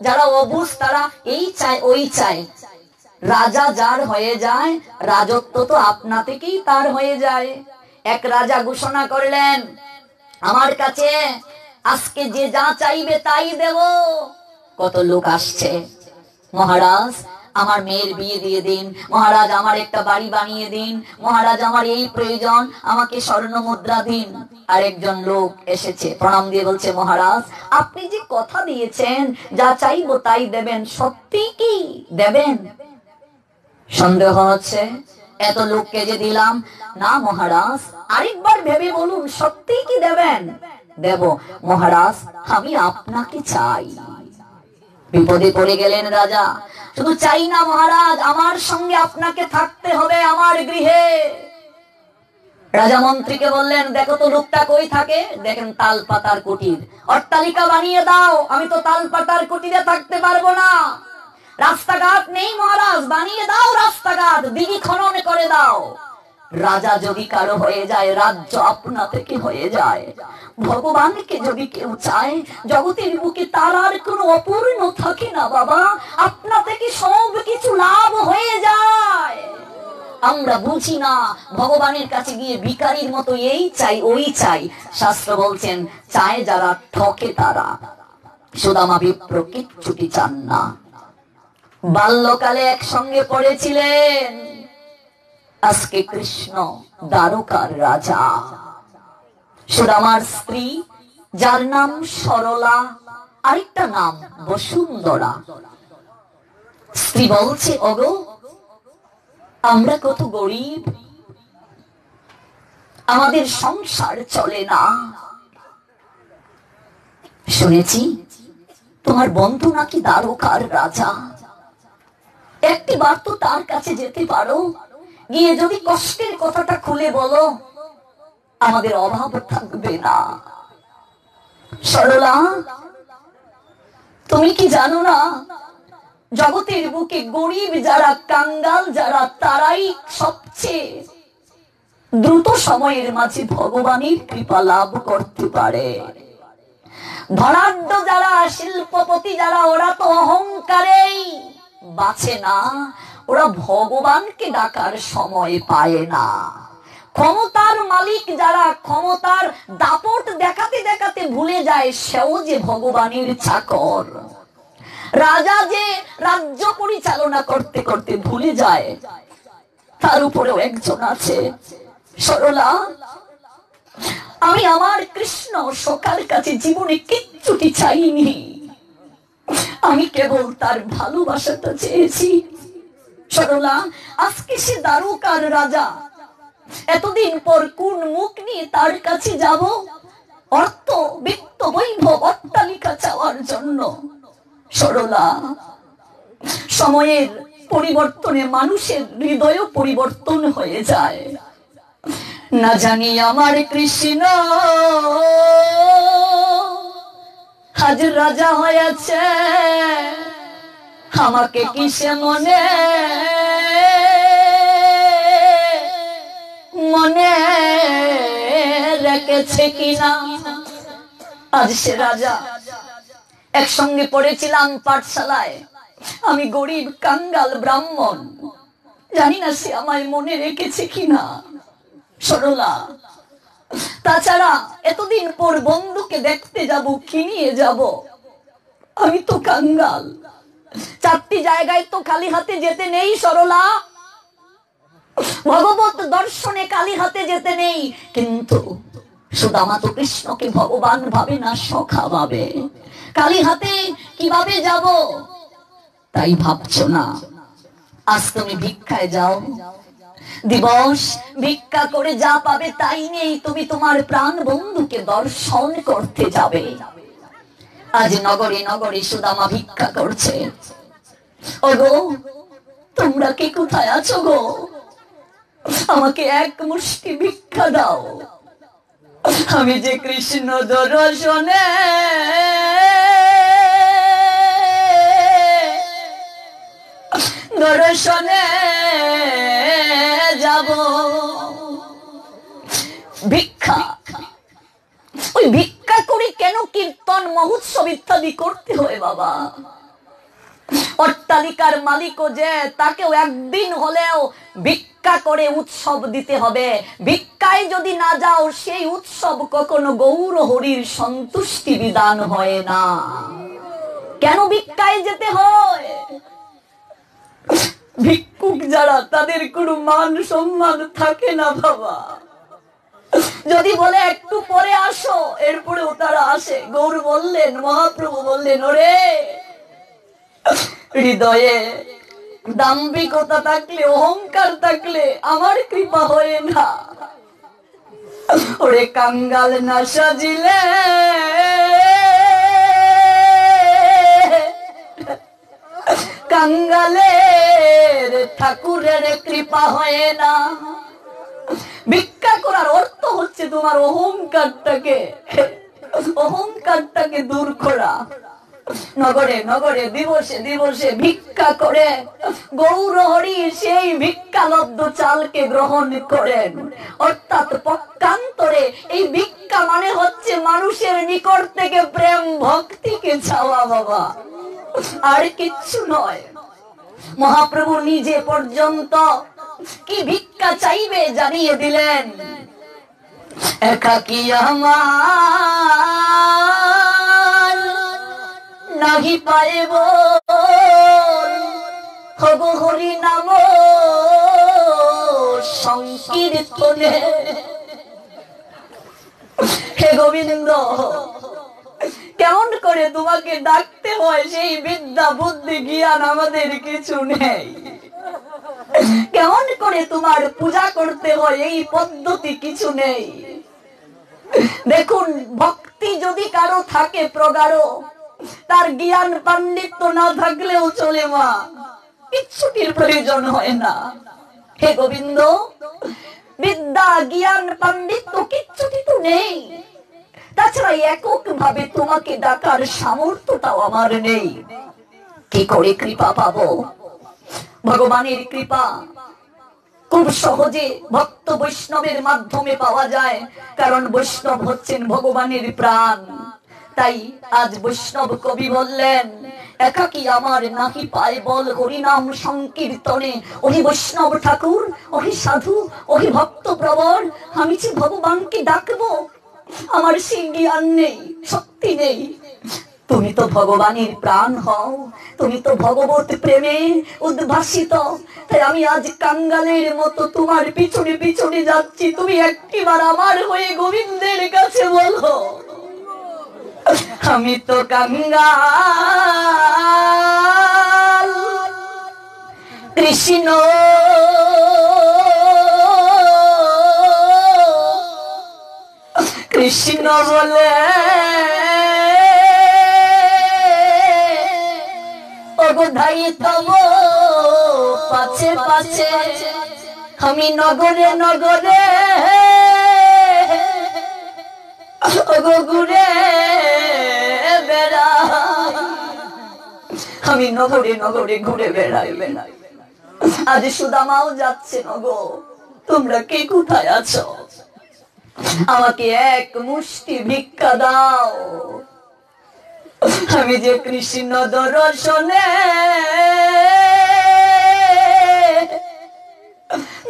যারা অবুঝ তারা এই চায় ওই চায়। রাজা যার হয়ে যায়, রাজত্ব তো আপনা থেকেই তার হয়ে যায়। এক রাজা ঘোষণা করলেন, আমার কাছে আজকে যে যা চাইবে তাই দেব। কত লোক আসছে, মহারাজ আমার মেয়ের বিয়ে দিয়ে দিন, মহারাজ আমার একটা বাড়ি বানিয়ে দিন, মহারাজ আমার এই প্রয়োজন, আমাকে স্বর্ণ মুদ্রা দিন। আরেকজন লোক এসেছে, প্রণাম দিয়ে বলছে, মহারাজ আপনি যে কথা দিয়েছেন যা চাইবো তাই দেবেন, সত্যি কি দেবেন? সন্দেহ হচ্ছে, এত লোককে যে দিলাম। না মহারাজ, আরেকবার ভেবে বলুন, সত্যি কি দেবেন? দেব মহারাজ, আমি আপনাকে চাই। বিপদে পড়ে গেলেন রাজা। শুধু চাই না মহারাজ, আমার সঙ্গে আপনাকে থাকতে হবে আমার গৃহে। রাজা মন্ত্রীকে বললেন, দেখো তো লোকটা কই থাকে। দেখেন তাল পাতার কুটির, অট্টালিকা বানিয়ে দাও, আমি তো তাল পাতার কুটিরে থাকতে পারবো না। রাস্তাঘাট নেই মহারাজ, বানিয়ে দাও রাস্তাঘাট, দিঘি খনন করে দাও। রাজা যদি কারো হয়ে যায়, রাজ্য আপনা থেকে হয়ে যায়। ভগবানকে যদি কেউ চায়, জগতের বুকে তার আর কোনো অপূর্ণ থাকে না বাবা, আপনা থেকে সব কিছু লাভ হয়ে যায়। আমরা বুঝি না, ভগবানের কাছে গিয়ে ভিখারির মতো এই চাই ওই চাই। শাস্ত্র বলছেন, চায় যারা ঠকে তারা। সুদামা বিপ্র কিচ্ছুটি চান না। বাল্যকালে একসঙ্গে পড়েছিলেন। আজকে কৃষ্ণ দ্বারকার রাজা। সুদামার স্ত্রী, যার নাম সরলা, আরেকটা নাম বসুন্ধরা। স্ত্রী বলছে, ওগো আমরা কত গরিব, আমাদের সংসার চলে না। শুনেছি তোমার বন্ধু নাকি দ্বারকার রাজা, একটি বার তো তার কাছে যেতে পারো, গিয়ে যদি কষ্টের কথাটা খুলে বলো, আমাদের অভাব থাকবে না। সরলা, তুমি কি জানো না, জগতের বুকে গরিব যারা, কাঙ্গাল যারা, তারাই সবচেয়ে দ্রুত সময়ের মাঝে ভগবানের কৃপা লাভ করতে পারে। ধনাঢ্য যারা, শিল্পপতি যারা, ওরা তো অহংকারেই বাঁচে না, ওরা ভগবানকে ডাকার সময় পায় না। ক্ষমতার মালিক যারা, ক্ষমতার দাপট দেখাতে দেখাতে ভুলে যায় সেও যে ভগবানের চাকর। রাজা যে রাজ্য পরিচালনা করতে করতে ভুলে যায় তার উপরেও একজন আছে। সরলা, আমি আমার কৃষ্ণ সখার কাছে জীবনে কিচ্ছুটি চাইনি, আমি কেবল তার ভালোবাসাটা চেয়েছি। সরলা, আজকে সে দ্বারকার রাজা, এতদিন পর কোন মুখ নিয়ে তার কাছে যাব? অর্থ, বিত্ত, বৈভব, অট্টালিকা চাওয়ার জন্য? সরলা, সময়ের পরিবর্তনে মানুষের হৃদয় পরিবর্তন হয়ে যায়। না জানি আমার কৃষ্ণ আজ রাজা হয়েছে, আমাকে কিসে মনে মনে রেখেছে কিনা। আজ সে রাজা। একসঙ্গে পড়েছিলাম পাঠশালায়, আমি গরিব কাঙ্গাল ব্রাহ্মণ, জানি না সে আমায় মনে রেখেছে কিনা। সরলা, তাছাড়া এতদিন পর বন্ধুকে দেখতে যাব, কি নিয়ে যাব? আমি তো কাঙ্গাল, চারটি জায়গায় তো খালি হাতে যেতে নেই। সরলা, ভগবত দর্শনে খালি হাতে যেতে নেই, কিন্তু সুদামা তো কৃষ্ণকে ভগবান ভাবে না, সখা ভাবে। খালি হাতে কিভাবে যাব? তাই ভাবছো না, আজ তুমি ভিক্ষায় যাও, দিবস ভিক্ষা করে যা পাবে তাই নেই তুমি তোমার প্রাণ বন্ধুকে দর্শন করতে যাবে। আজ নগরে নগরে সুদামা ভিক্ষা করছে। ওগো, তোমরা কি কোথায় আছো গো? আমাকে এক মুষ্টি ভিক্ষা দাও, আমি যে কৃষ্ণ দর্শনে দর্শনে যাব। ভিক্ষা, ওই ভিক্ষা করে কেন কীর্তন মহোৎসব ইত্যাদি করতে হয় বাবা? অট্টালিকার মালিকও যে, তাকেও একদিন হলেও ভিক্ষা করে উৎসব দিতে হবে। ভিক্ষায় যদি না যাও, সেই উৎসব কখনো গৌর হরির সন্তুষ্টি বিধান হয় না। কেন ভিক্ষায় যেতে হয়? ভিক্ষুক যারা, তাদের কোনো মান সম্মান থাকে না বাবা। যদি বলে একটু পরে আসো, এরপরেও তারা আসে। গৌর বললেন, মহাপ্রভু বললেন, ওরে হৃদয়ে দাম্ভিকতা থাকলে, অহংকার থাকলে আমার কৃপা হয় না। ওরে কাঙ্গাল না সাজিলে কাঙ্গালের ঠাকুরের কৃপা হয় না। ভিক্ষা করার অর্থ হচ্ছে তোমার অহংকারটাকে দূর করা। নগরে নগরে দিবসে দিবসে ভিক্ষা করে গৌর হরি সেই ভিক্ষালব্ধ চালকে গ্রহণ করেন। অর্থাৎ পক্ষান্তরে এই ভিক্ষা মানে হচ্ছে মানুষের নিকট থেকে প্রেম ভক্তিকে চাওয়া বাবা, আর কিচ্ছু নয়। মহাপ্রভু নিজে পর্যন্ত কি ভিক্ষা চাইবে জানিয়ে দিলেন। একাকী আমার নাহি পাইব হগো হরি নাম সংকীর্তনে। হে গোবিন্দ, কেমন করে তোমাকে ডাকতে হয় সেই বিদ্যা বুদ্ধি জ্ঞান আমাদের কিছু নেই। কেমন করে তোমার পূজা করতে হয় এই পদ্ধতি কিছু নেই। দেখুন, ভক্তি যদি কারো থাকে প্রগাঢ়, তার জ্ঞান পাণ্ডিত্য না থাকলেও চলে মা, কিচ্ছুটির প্রয়োজন হয় না। হে গোবিন্দ, বিদ্যা জ্ঞান পাণ্ডিত্য কিচ্ছুটি তো নেই, তাছাড়া একক ভাবে তোমাকে ডাকার সামর্থ্যটাও আমার নেই। কি করে কৃপা পাবো? ভগবানের কৃপা খুব সহজে ভক্ত বৈষ্ণবের মাধ্যমে পাওয়া যায়, কারণ বৈষ্ণব হচ্ছেন ভগবানের প্রাণ। তাই আজ বৈষ্ণব কবি বললেন, একাকি আমার নাহি পায় বল হরিনাম সংকীর্তনে। ওহি বৈষ্ণব ঠাকুর, ওহি সাধু, ওহি ভক্ত প্রবর, আমি যে ভগবানকে ডাকবো, আমার সেই জ্ঞান নেই, শক্তি নেই। তুমি তো ভগবানের প্রাণ হও, তুমি তো ভগবত প্রেমে উদ্ভাসিত। তাই আমি আজ কাঙ্গালের মতো তোমার পিছনে পিছনে যাচ্ছি। তুমি একটিবার আমার হয়ে গোবিন্দের কাছে বলো, আমি তো কাঙ্গাল, কৃষ্ণ কৃষ্ণ বলে ধাই তব পাছে পাছে, আমি নগরে নগরে ঘুরে বেড়াই, আমি নগরে নগরে ঘুরে বেড়াই বেড়াই। আজ সুদামাও যাচ্ছে নগো, তোমরা কে কোথায় আছো? আমাকে এক মুষ্টি ভিক্ষা দাও, আমি যে কৃষ্ণ দর্শনে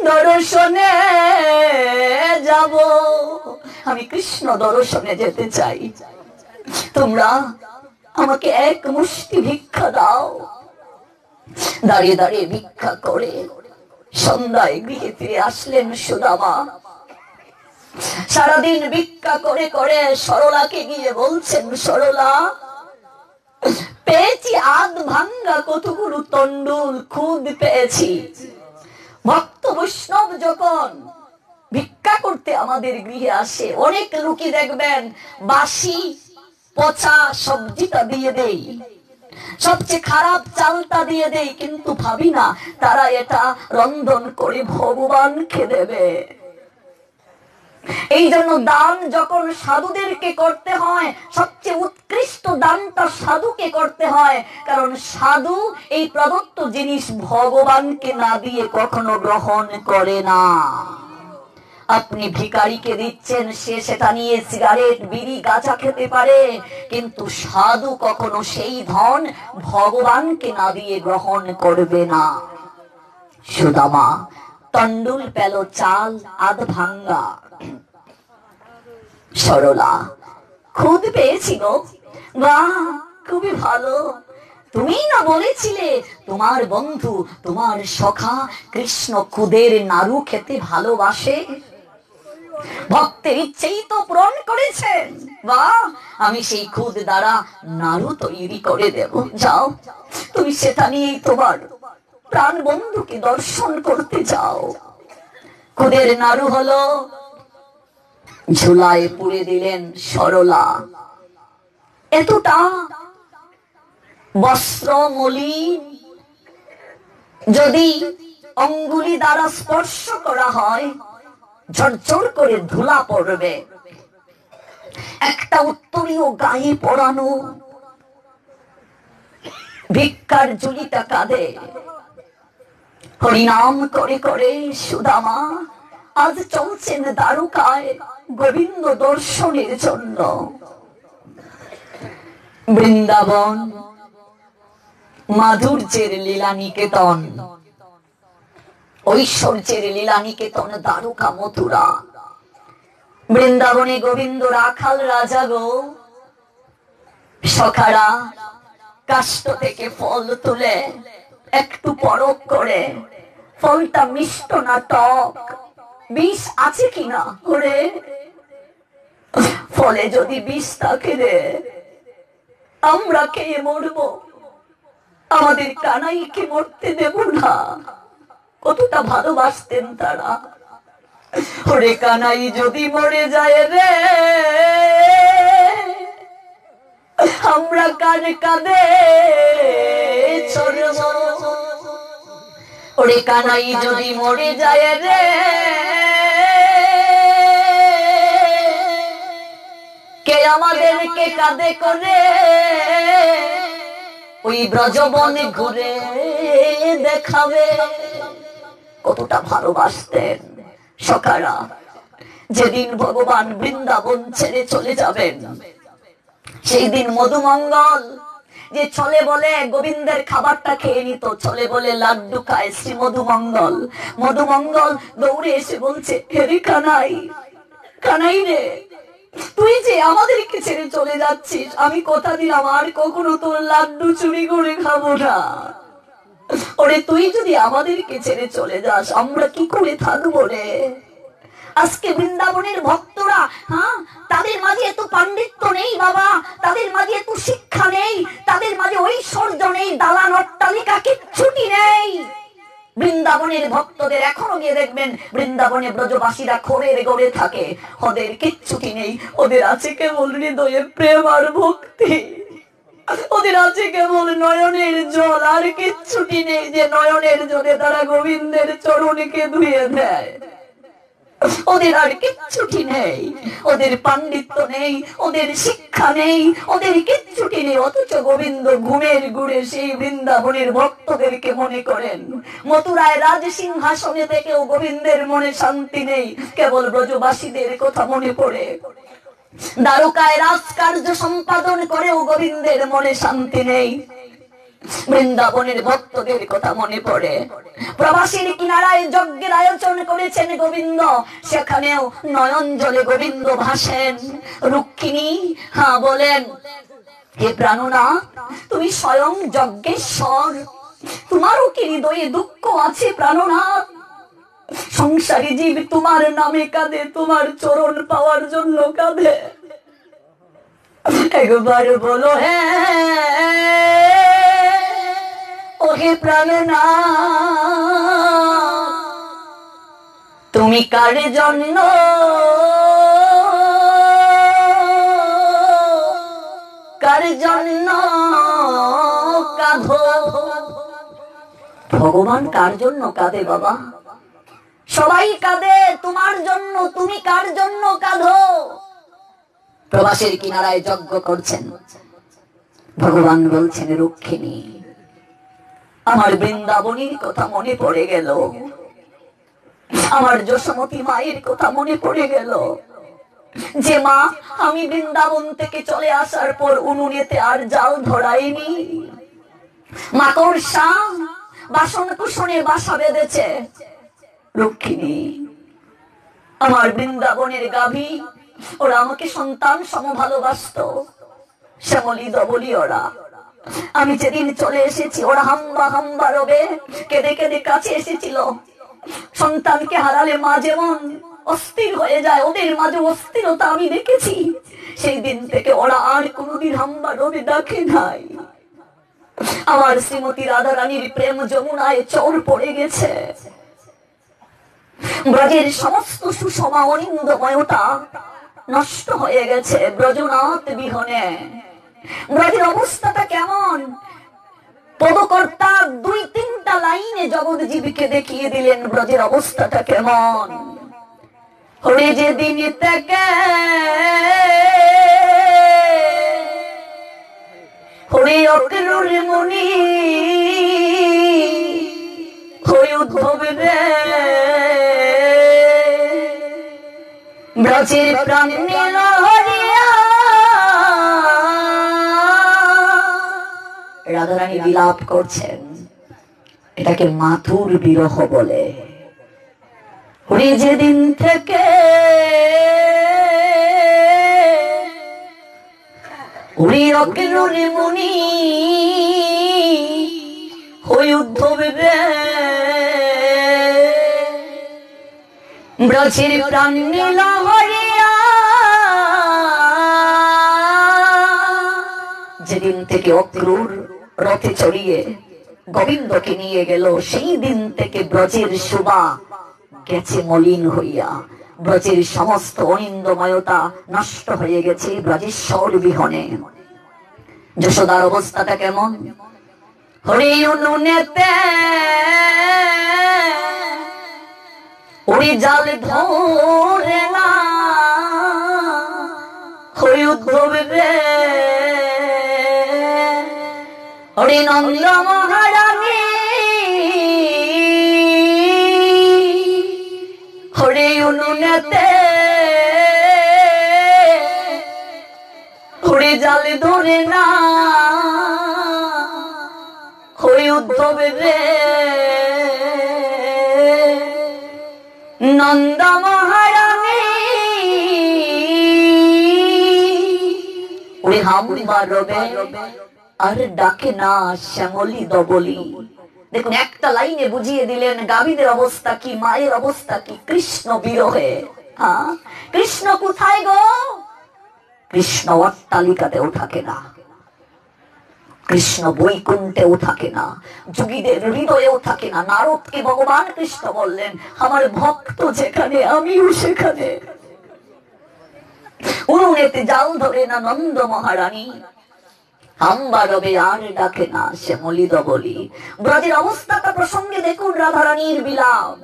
দর্শনে যাব, আমি কৃষ্ণ দর্শনে যেতে চাই। তোমরা আমাকে এক মুষ্টি ভিক্ষা দাও। দাঁড়িয়ে দাঁড়িয়ে ভিক্ষা করে সন্ধ্যায় গৃহে ফিরে আসলেন সুদামা। সারাদিন ভিক্ষা করে করে সরলাকে গিয়ে বলছেন, সরলা, পেয়েছি আধ ভাঙ্গা কতগুলো তন্ডুল খুদ পেয়েছি। ভক্ত বৈষ্ণব যখন ভিক্ষা করতে আমাদের গৃহে আসে, অনেক লোকই দেখবেন বাসি পচা সবজিটা দিয়ে দেই, সবচেয়ে খারাপ চালটা দিয়ে দেই, কিন্তু ভাবি না তারা এটা রন্ধন করে ভগবানকে দেবে। এই জন্য দান যখন সাধুদেরকে করতে হয়, সবচেয়ে উৎকৃষ্ট দানটা সাধুকে করতে হয়, কারণ সাধু এই প্রদত্ত জিনিস ভগবানকে না দিয়ে কখনো গ্রহণ করে না। আপনি ভিখারিকে দিচ্ছেন, সে সেটা নিয়ে সিগারেট বিড়ি গাঁজা খেতে পারে, কিন্তু সাধু কখনো সেই ধন ভগবানকে না দিয়ে গ্রহণ করবে না। সুদামা তন্ডুল পেল চাল আধ ভাঙ্গা। সরলা, খুদ পেয়েছি গো, বাহ খুবই ভালো। তুমি না বলেছিলে তোমার বন্ধু তোমার সখা কৃষ্ণ খুদের নাড়ু খেতে ভালোবাসে? ভক্তের ইচ্ছেই তো পূরণ করেছেন। বাহ, আমি সেই খুদ দ্বারা নাড়ু তৈরি করে দেব। যাও, তুমি সেটা নিয়েই তোমার প্রাণ বন্ধুকে দর্শন করতে যাও। খুদের নাড়ু হলো, ঝুলায় পুড়ে দিলেন সরলা। এতটা বস্ত্র মলিন, যদি অঙ্গুলি দ্বারা স্পর্শ করা হয় ঝরঝর করে ধুলা পড়বে। একটা উত্তরীয় গায়ে পরানো, ভিক্ষার ঝুলিটা কাঁধে, হরিনাম করে করে সুদামা আজ চলছেন দ্বারকায় গোবিন্দ দর্শনের জন্য। বৃন্দাবন মাধুর্যের লীলা নিকেতন, ঐশ্বর্যের লীলা নিকেতন দ্বারকা মথুরা। বৃন্দাবনে গোবিন্দ রাখাল রাজা গো। সখারা কাষ্ঠ থেকে ফল তুলে একটু পরখ করে ফলটা মিষ্ট না টক, বিষ আছে কিনা করে, ফলে যদি বিষ থাকে রে আমরা খেয়ে মরবো, আমাদের কানাইকে মরতে দেব না। কতটা ভালোবাসতেন তারা। ওরে কানাই যদি মরে যায় রে, আমরা কানে কাঁধে চড়ব। ওরে কানাই যদি মরে যায় রে, কে আমাদেরকে কাঁদে করে, ওই ব্রজবনে ঘুরে দেখাবে। কতটা ভালোবাসতেন সখারা। যেদিন ভগবান বৃন্দাবন ছেড়ে চলে যাবেন, সেই দিন মধুমঙ্গল যে চলে বলে গোবিন্দের খাবারটা খেয়ে নিত, চলে বলে লাড্ডু খায় শ্রী মধুমঙ্গল। মধুমঙ্গল দৌড়ে এসে বলছে, হেরে কানাই, কানাই রে, তুই যে আমাদেরকে ছেড়ে চলে যাচ্ছিস, আমি কথা দিলাম আর কখনো তোর লাড্ডু চুরি করে খাবো না। ওরে তুই যদি আমাদেরকে ছেড়ে চলে যাস, আমরা কি করে থাকবো রে? আজকে বৃন্দাবনের ভক্তরা, হ্যাঁ, তাদের মাঝে এত পাণ্ডিত্য নেই বাবা, তাদের মাঝে এত শিক্ষা নেই, তাদের মাঝে ঐশ্বর্য নেই, দালান অট্টালিকা কিচ্ছুটি নেই। বৃন্দাবনের ভক্তদের এখনো গিয়ে দেখবেন, বৃন্দাবনে ব্রজবাসীরা খোরের গড়ে থাকে, ওদের কিচ্ছুটি নেই। ওদের আছে কেবল হৃদয়ে প্রেম আর ভক্তি, ওদের আছে কেবল নয়নের জল, আর কিচ্ছুটি নেই যে নয়নের জলে তারা গোবিন্দের চরণকে ধুয়ে দেয়। ওদের আর কিচ্ছুটি নেই, ওদের পাণ্ডিত্য নেই, ওদের শিক্ষা নেই, ওদের কিচ্ছুটি নেই। অথচ গোবিন্দ ঘুমের ঘুরে সেই বৃন্দাবনের ভক্তদেরকে মনে করেন। মথুরায় রাজ সিংহাসনে থেকেও গোবিন্দের মনে শান্তি নেই, কেবল ব্রজবাসীদের কথা মনে পড়ে। দ্বারকায় রাজকার্য সম্পাদন করেও গোবিন্দের মনে শান্তি নেই, বৃন্দাবনের ভক্তদের কথা মনে পড়ে। প্রবাসীর কিনারায় যজ্ঞের আয়োজন করেছেন গোবিন্দ, সেখানেও নয়ন জলে গোবিন্দ ভাসেন। রুক্মিণী হ্যাঁ বলেন, হে প্রাণনাথ, তুমি স্বয়ং যজ্ঞেশ্বর, তোমারও কি হৃদয়ে দুঃখ আছে প্রাণনাথ? সংসারী জীব তোমার নামে কাঁদে, তোমার চরণ পাওয়ার জন্য কাঁদে। একবার বলো হ্যাঁ, ওহে প্রাণনাথ, তুমি কার জন্য, কার জন্য কাঁদো? ভগবান কার জন্য কাঁদে বাবা? সবাই কাঁদে তোমার জন্য, তুমি কার জন্য কাঁদো? প্রবাসের কিনারায় যজ্ঞ করছেন, ভগবান বলছেন, রুক্মিণী, আমার বৃন্দাবনের কথা মনে পড়ে গেল, আমার যশোমতী মায়ের কথা মনে পড়ে গেল, যে মা আমি বৃন্দাবন থেকে চলে আসার পর উনুনেতে আর জাল ধরাইনি, মাকড়সা বাসন কুসনে বাসা বেঁধেছে। রুক্মিণী, আমার বৃন্দাবনের গাভী, ওরা আমাকে সন্তান সম ভালোবাসত, শ্যামলী ধবলী ওরা। আমি যেদিন চলে এসেছি, ওরা হাম্বা হাম্বা রবে কেঁদে কেঁদে কাছে এসেছিল। সন্তানকে হারালে মা যেমন অস্থির হয়ে যায়, ওদের মাঝে অস্থিরতা আমি দেখেছি। সেই দিন থেকে ওরা আর কোনোদিন হাম্বা রবে ডাকে নাই। আমার শ্রীমতী রাধারানীর প্রেম যমুনায় চর পড়ে গেছে। ব্রজের সমস্ত সুষমা অনিন্দময়তা নষ্ট হয়ে গেছে ব্রজনাথ বিহনে। ব্রজের অবস্থাটা কেমন? পদকর্তা 2-3টা লাইনে জগৎ জীবকে দেখিয়ে দিলেন ব্রজের অবস্থাটা কেমন। হরে যেদিন থেকে হরে অক্রুর মুনি হয়ে উদ্ভব রে, ব্রজের প্রাণ নীল হরিয়া। রাধারানী বিলাপ করছেন, এটাকে মাথুর বিরহ বলে। হরি যেদিন থেকে হরি অক্রুর মুনি হয়ে উদ্ভব রে, ব্রজের প্রাণ নীল হরিয়া। যেদিন থেকে অক্রুর রথে চড়িয়ে গোবিন্দকে নিয়ে গেল, সেই দিন থেকে ব্রজের শোভা গেছে মলিন হইয়া। ব্রজের সমস্ত অনিন্দময়তা নষ্ট হয়ে গেছে ব্রজেশ্বর বিহনে। যশোদার অবস্থাটা কেমন? হরি উনুনেতে উড়ি জাল ধরে না হরি উদ্ধব রে হরি নন্দ মহারানী হরি উনুনেতে উড়ি জাল ধরে না হরি উদ্ধব রে নন্দ মহারানী ওরে হাম্বা রবে আর ডাকে না শ্যামলী দবলি। দেখুন একটা লাইনে বুঝিয়ে দিলেন গাভীদের অবস্থা কি, মায়ের অবস্থা কি। কৃষ্ণ বিরহে, হ্যাঁ কৃষ্ণ কোথায় গো? কৃষ্ণ অট্টালিকাতেও থাকে না, কৃষ্ণ বৈকুণ্ঠেও থাকে না, যোগীদের হৃদয়েও থাকে না। নারদকে ভগবান কৃষ্ণ বললেন আমার ভক্ত যেখানে আমিও সেখানে। উনুনেতে জাল ধরে না নন্দ মহারানী, হাম্বা রবে আর ডাকে না শ্যামলী দবলি। ব্রজের অবস্থাটা প্রসঙ্গে দেখুন রাধারানীর বিলাপ।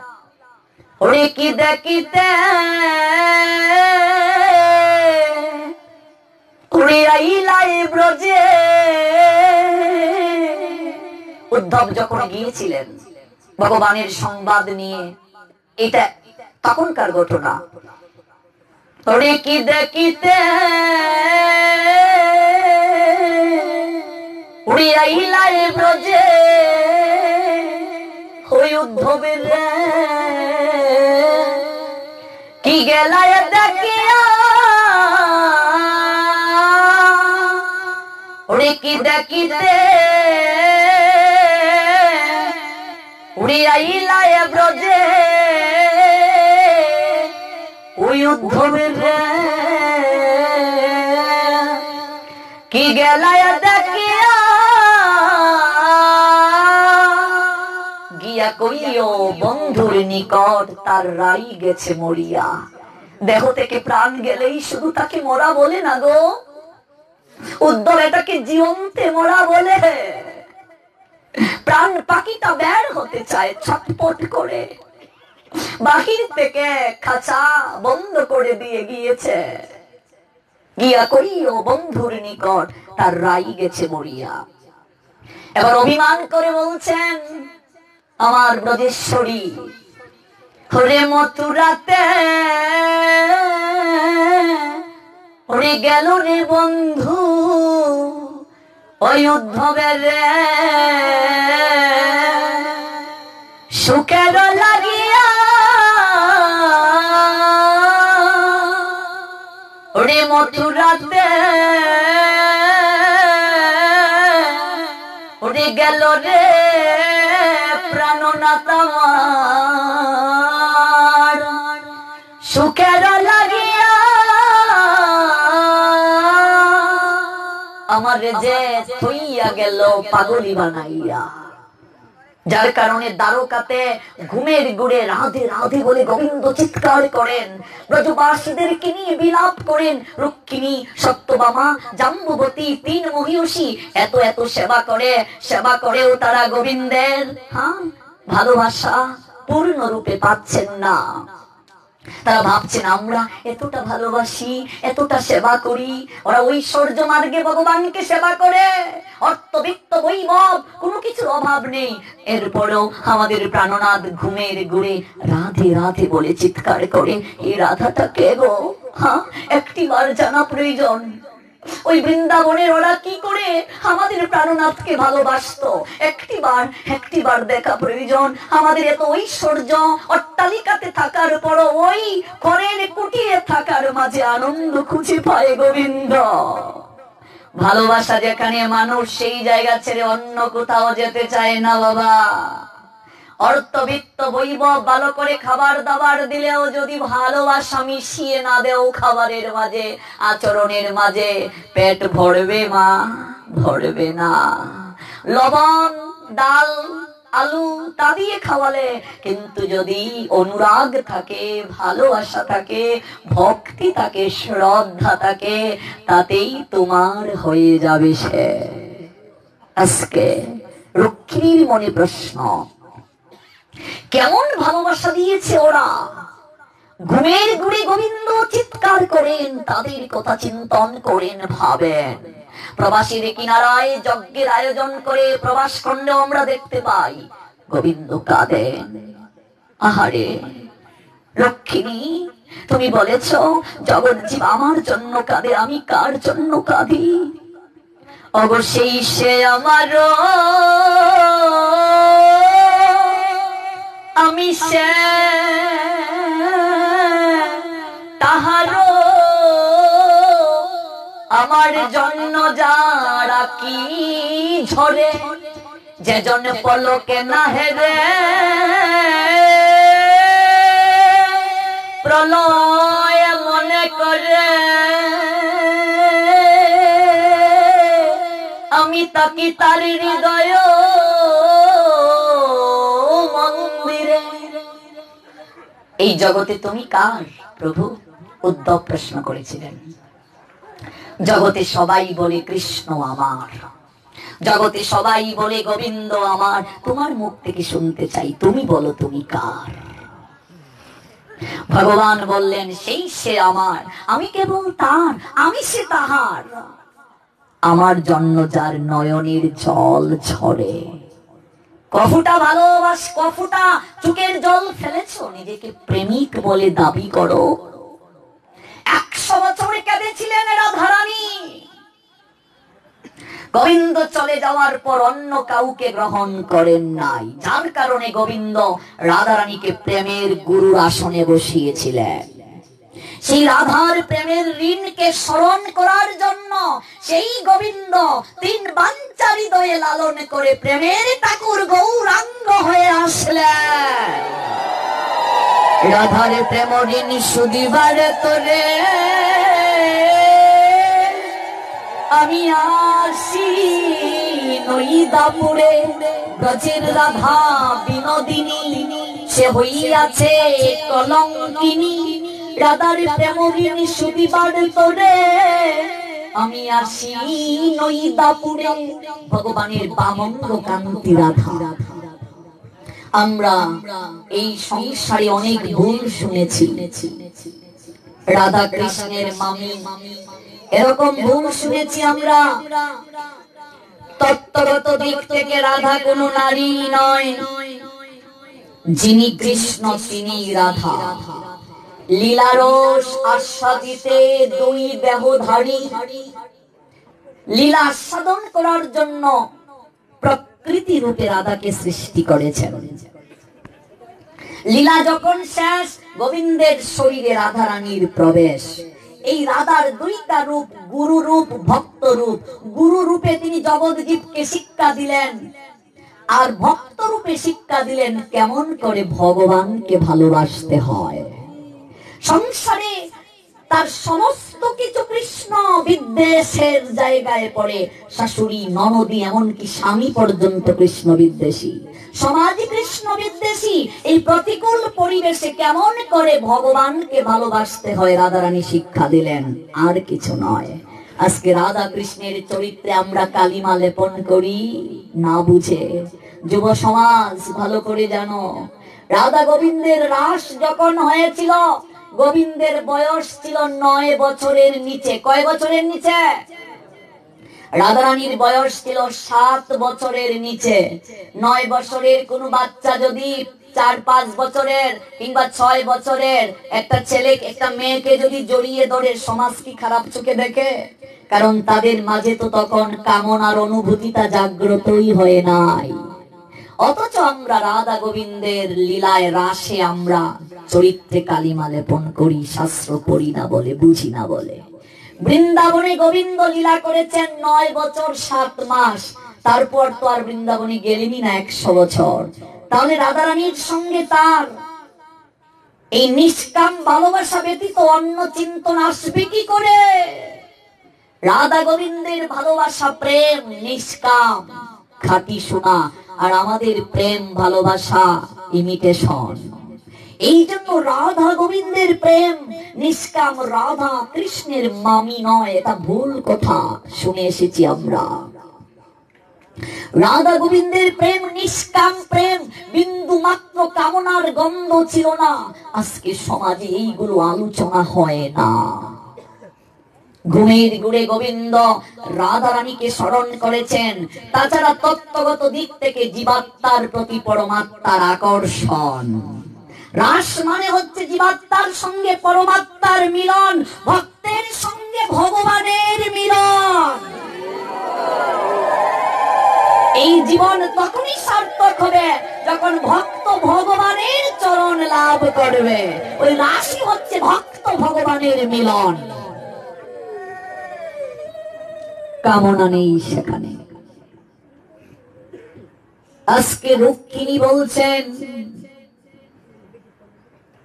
ওরে কি দেখিতে উড়ে আইলাই ব্রজে। উদ্ধব যখন গিয়েছিলেন ভগবানের সংবাদ নিয়ে, এটা তখনকার ঘটনা। ওরে কি দেখিতে উড়ে আইলাই ব্রজে হই উদ্ধবের রে কি গেলায় দেখিয়া ওরে কি দেখিতে উড়ে আইলাই ব্রজে ওই উদ্ধবের রে কি গেলায় দেখিয়া গিয়া কইও বন্ধুর নিকট তার রাই গেছে মরিয়া। দেহ থেকে প্রাণ গেলেই শুধু তাকে মরা বলে না গো, উদ্ধব এটাকে জীবন্তে মরা বলে। প্রাণ পাখিটা বের হতে চায় ছটপট করে, বাহির থেকে খাঁচা বন্ধ করে দিয়ে গিয়েছে। গিয়া কইও বন্ধুর নিকট তার রাই গেছে মরিয়া। এবার অভিমান করে বলছেন আমার ব্রজেশ্বরী হরে মথুরাতে ওরে গেল রে বন্ধু ওই উদ্ধবের রে সুখের লাগিয়া ওরে মথুরাতে ওরে গেল রে প্রাণনাথ আমার সুখের লাগিয়া আমার যে থইয়া গেল পাগলি বানাইয়া। যার কারণে দ্বারকাতে ঘুমের গুড়ে রাধে রাধে বলে গোবিন্দ চিৎকার করেন, ব্রজবাসীদেরকে নিয়ে বিলাপ করেন। রুক্মিণী, সত্যভামা, জাম্বুবতী তিন মহিষী এত এত সেবা করে, সেবা করেও তারা গোবিন্দের ভালোবাসা পূর্ণ রূপে পাচ্ছেন না। তারা ভাবছেন আমরা এতটা ভালোবাসি, এতটা সেবা করি, ওরা ঐশ্বর্য মার্গে ভগবানকে সেবা করে, অর্থবিত্ত বৈভব কোনো কিছুর অভাব নেই, এরপরেও আমাদের প্রাণনাথ ঘুমের গুড়ে রাধে রাধে বলে চিৎকার করে। এই রাধাটা কে গো? একটিবার জানা প্রয়োজন। ওই বৃন্দাবনের ওরা কি করে আমাদের প্রাণনাথকে ভালোবাসতো, একটিবার দেখা প্রয়োজন। আমাদের এত ঐশ্বর্য, অট্টালিকাতে থাকার পরও ওই ঘরের কুটিরে থাকার মাঝে আনন্দ খুঁজে পায় গোবিন্দ। ভালোবাসা যেখানে মানুষ সেই জায়গা ছেড়ে অন্য কোথাও যেতে চায় না বাবা। অর্থবিত্ত বৈভব ভালো করে খাবার দাবার দিলেও যদি ভালোবাসা মিশিয়ে না দেও খাবারের মাঝে, আচরণের মাঝে, পেট ভরবে মা? ভরবে না। লবণ, ডাল, আলু তা দিয়ে খাওয়ালে, কিন্তু যদি অনুরাগ থাকে, ভালোবাসা থাকে, ভক্তি থাকে, শ্রদ্ধা থাকে, তাতেই তোমার হয়ে যাবে সে। আজকে রক্ষিণীর মনে প্রশ্ন, কেমন ভালোবাসা দিয়েছে ওরা। ঘুমের ঘুরে গোবিন্দ চিৎকার করেন, তাদের কথা চিন্তন করেন, ভাবেন। প্রবাসীর কিনারায় যজ্ঞের আয়োজন করে প্রবাস খণ্ডে আমরা দেখতে পাই গোবিন্দ কাঁদেন। আহারে লক্ষ্মী, তুমি বলেছ জগৎজীব আমার জন্য কাঁদে, আমি কার জন্য কাঁদি? অবশ্যই সে আমার, আমি সে তাহারো, আমার জন্য যারা কি ঝরে, যে জন পলকে না হেরে প্রলয় মনে করে, আমি তাকি তার হৃদয় মন্দিরে। এই জগতে তুমি কার প্রভু? উদ্ধব প্রশ্ন করেছিলেন। জগতে সবাই বলে কৃষ্ণ আমার, জগতে সবাই বলে গোবিন্দ আমার, তোমার মুখ থেকে শুনতে চাই তুমি বলো তুমি কার? ভগবান বললেন, সেই সে আমার, আমি কেবল তার, আমি সে তাহার। আমার জন্য যার নয়নের জল ঝরে। কফুটা ভালোবাস, কফুটা চোখের জল ফেলেছো, নিজেকে প্রেমিক বলে দাবি করো। 100 বছরে কেঁদেছিলেন রাধারানী। গোবিন্দ চলে যাওয়ার পর অন্য কাউকে গ্রহণ করেন নাই, যার কারণে গোবিন্দ রাধারানীকে প্রেমের গুরুর আসনে বসিয়েছিলেন। সেই রাধার প্রেমের ঋণকে স্মরণ করার জন্য সেই গোবিন্দ 3 বাঞ্ছা হৃদয়ে লালন করে প্রেমের ঠাকুর গৌরাঙ্গ হয়ে আসলেন। রাধার প্রেম ঋণ সুদিবার তোরে আমি আসি নইদাপুরে, ব্রজের রাধা বিনোদিনী সে হইয়াছে কলঙ্কিনী। রাধার প্রেম ঋণ সুদিবার তোরে আমি আসি নইদাপুরে। ভগবানের বামঙ্গ কান্তি রাধা। আমরা এই সংসারে অনেক ভুল শুনেছি, রাধা কৃষ্ণের মামি, এরকম ভুল শুনেছি আমরা। তত্ত্বগত দিক থেকে রাধা কোনো নারী নয়, যিনি কৃষ্ণ তিনি রাধা। লীলারস আস্বাদিতে 2 দেহধারী, লীলা আস্বাদন করার জন্য প্রকৃতি রূপে রাধাকে সৃষ্টি করেছেন। লীলা যখন শেষ, গোবিন্দের শরীরে রাধারানীর প্রবেশ। এই রাধার 2টা রূপ, গুরু রূপ, ভক্ত রূপ। গুরু রূপে তিনি জগৎজীবকে শিক্ষা দিলেন, আর ভক্ত রূপে শিক্ষা দিলেন কেমন করে ভগবানকে ভালোবাসতে হয়। সংসারে তার সমস্ত কিছু কৃষ্ণ বিদ্বেষের জায়গায় পড়ে। শাশুড়ি, ননদী, এমনকি স্বামী পর্যন্ত কৃষ্ণ বিদ্বেষী, সমাজ কৃষ্ণ বিদ্বেষী। এই প্রতিকূল পরিবেশে কেমন করে ভগবানকে ভালোবাসতে হয় রাধারানী শিক্ষা দিলেন, আর কিছু নয়। আজকে রাধা কৃষ্ণের চরিত্রে আমরা কালিমা লেপন করি না বুঝে। যুব সমাজ ভালো করে জানো, রাধা গোবিন্দের রাস যখন হয়েছিল, গোবিন্দের বয়স ছিল 9 বছরের নিচে। কয় বছরের নিচে? রাধারানীর বয়স ছিল 7 বছরের নিচে। 9 বছরের কোন বাচ্চা যদি 4-5 বছরের কিংবা 6 বছরের একটা ছেলে একটা মেয়েকে যদি জড়িয়ে ধরে, সমাজ কি খারাপ চোখে দেখে? কারণ তাদের মাঝে তো তখন কামনার অনুভূতিটা জাগ্রতই হয়ে নাই। অথচ আমরা রাধা গোবিন্দের লীলায় রাসে আমরা চরিত্রে কালিমা লেপন করি, শাস্ত্র পড়ি না বলে, বুঝি না বলে। বৃন্দাবনে গোবিন্দ লীলা করেছেন 9 বছর 7 মাস, তারপর তো আর বৃন্দাবনে গেলেনই না 100 বছর। তাহলে রাধারানীর সঙ্গে তার এই নিষ্কাম ভালোবাসা ব্যতীত অন্য চিন্তন আসবে কি করে? রাধা গোবিন্দের ভালোবাসা প্রেম নিষ্কাম, খাঁটি সোনা, আর আমাদের প্রেম ভালোবাসা ইমিটেশন। এই জন্য রাধা গোবিন্দের প্রেম নিষ্কাম, রাধা কৃষ্ণের মামি নয়, এটা ভুল কথা শুনে এসেছি আমরা। রাধা গোবিন্দের প্রেম নিষ্কাম প্রেম, বিন্দু মাত্র কামনার গন্ধ ছিল না। আজকে সমাজে এইগুলো আলোচনা হয় না। ঘুমের ঘুরে গোবিন্দ রাধা রানীকে স্মরণ করেছেন। তাছাড়া তত্ত্বগত দিক থেকে জীবাত্মার প্রতি পরমাত্মার আকর্ষণ। রাস মানে হচ্ছে জীবাত্মার সঙ্গে পরমাত্মার মিলন, ভক্তের সঙ্গে ভগবানের মিলন। এই জীবন তখনই সার্থক হবে যখন ভক্ত ভগবানের চরণ লাভ করবে। ওই রাশি হচ্ছে ভক্ত ভগবানের মিলন। কামনা নেই সেখানে। আজকে রুক্মিণী বলছেন,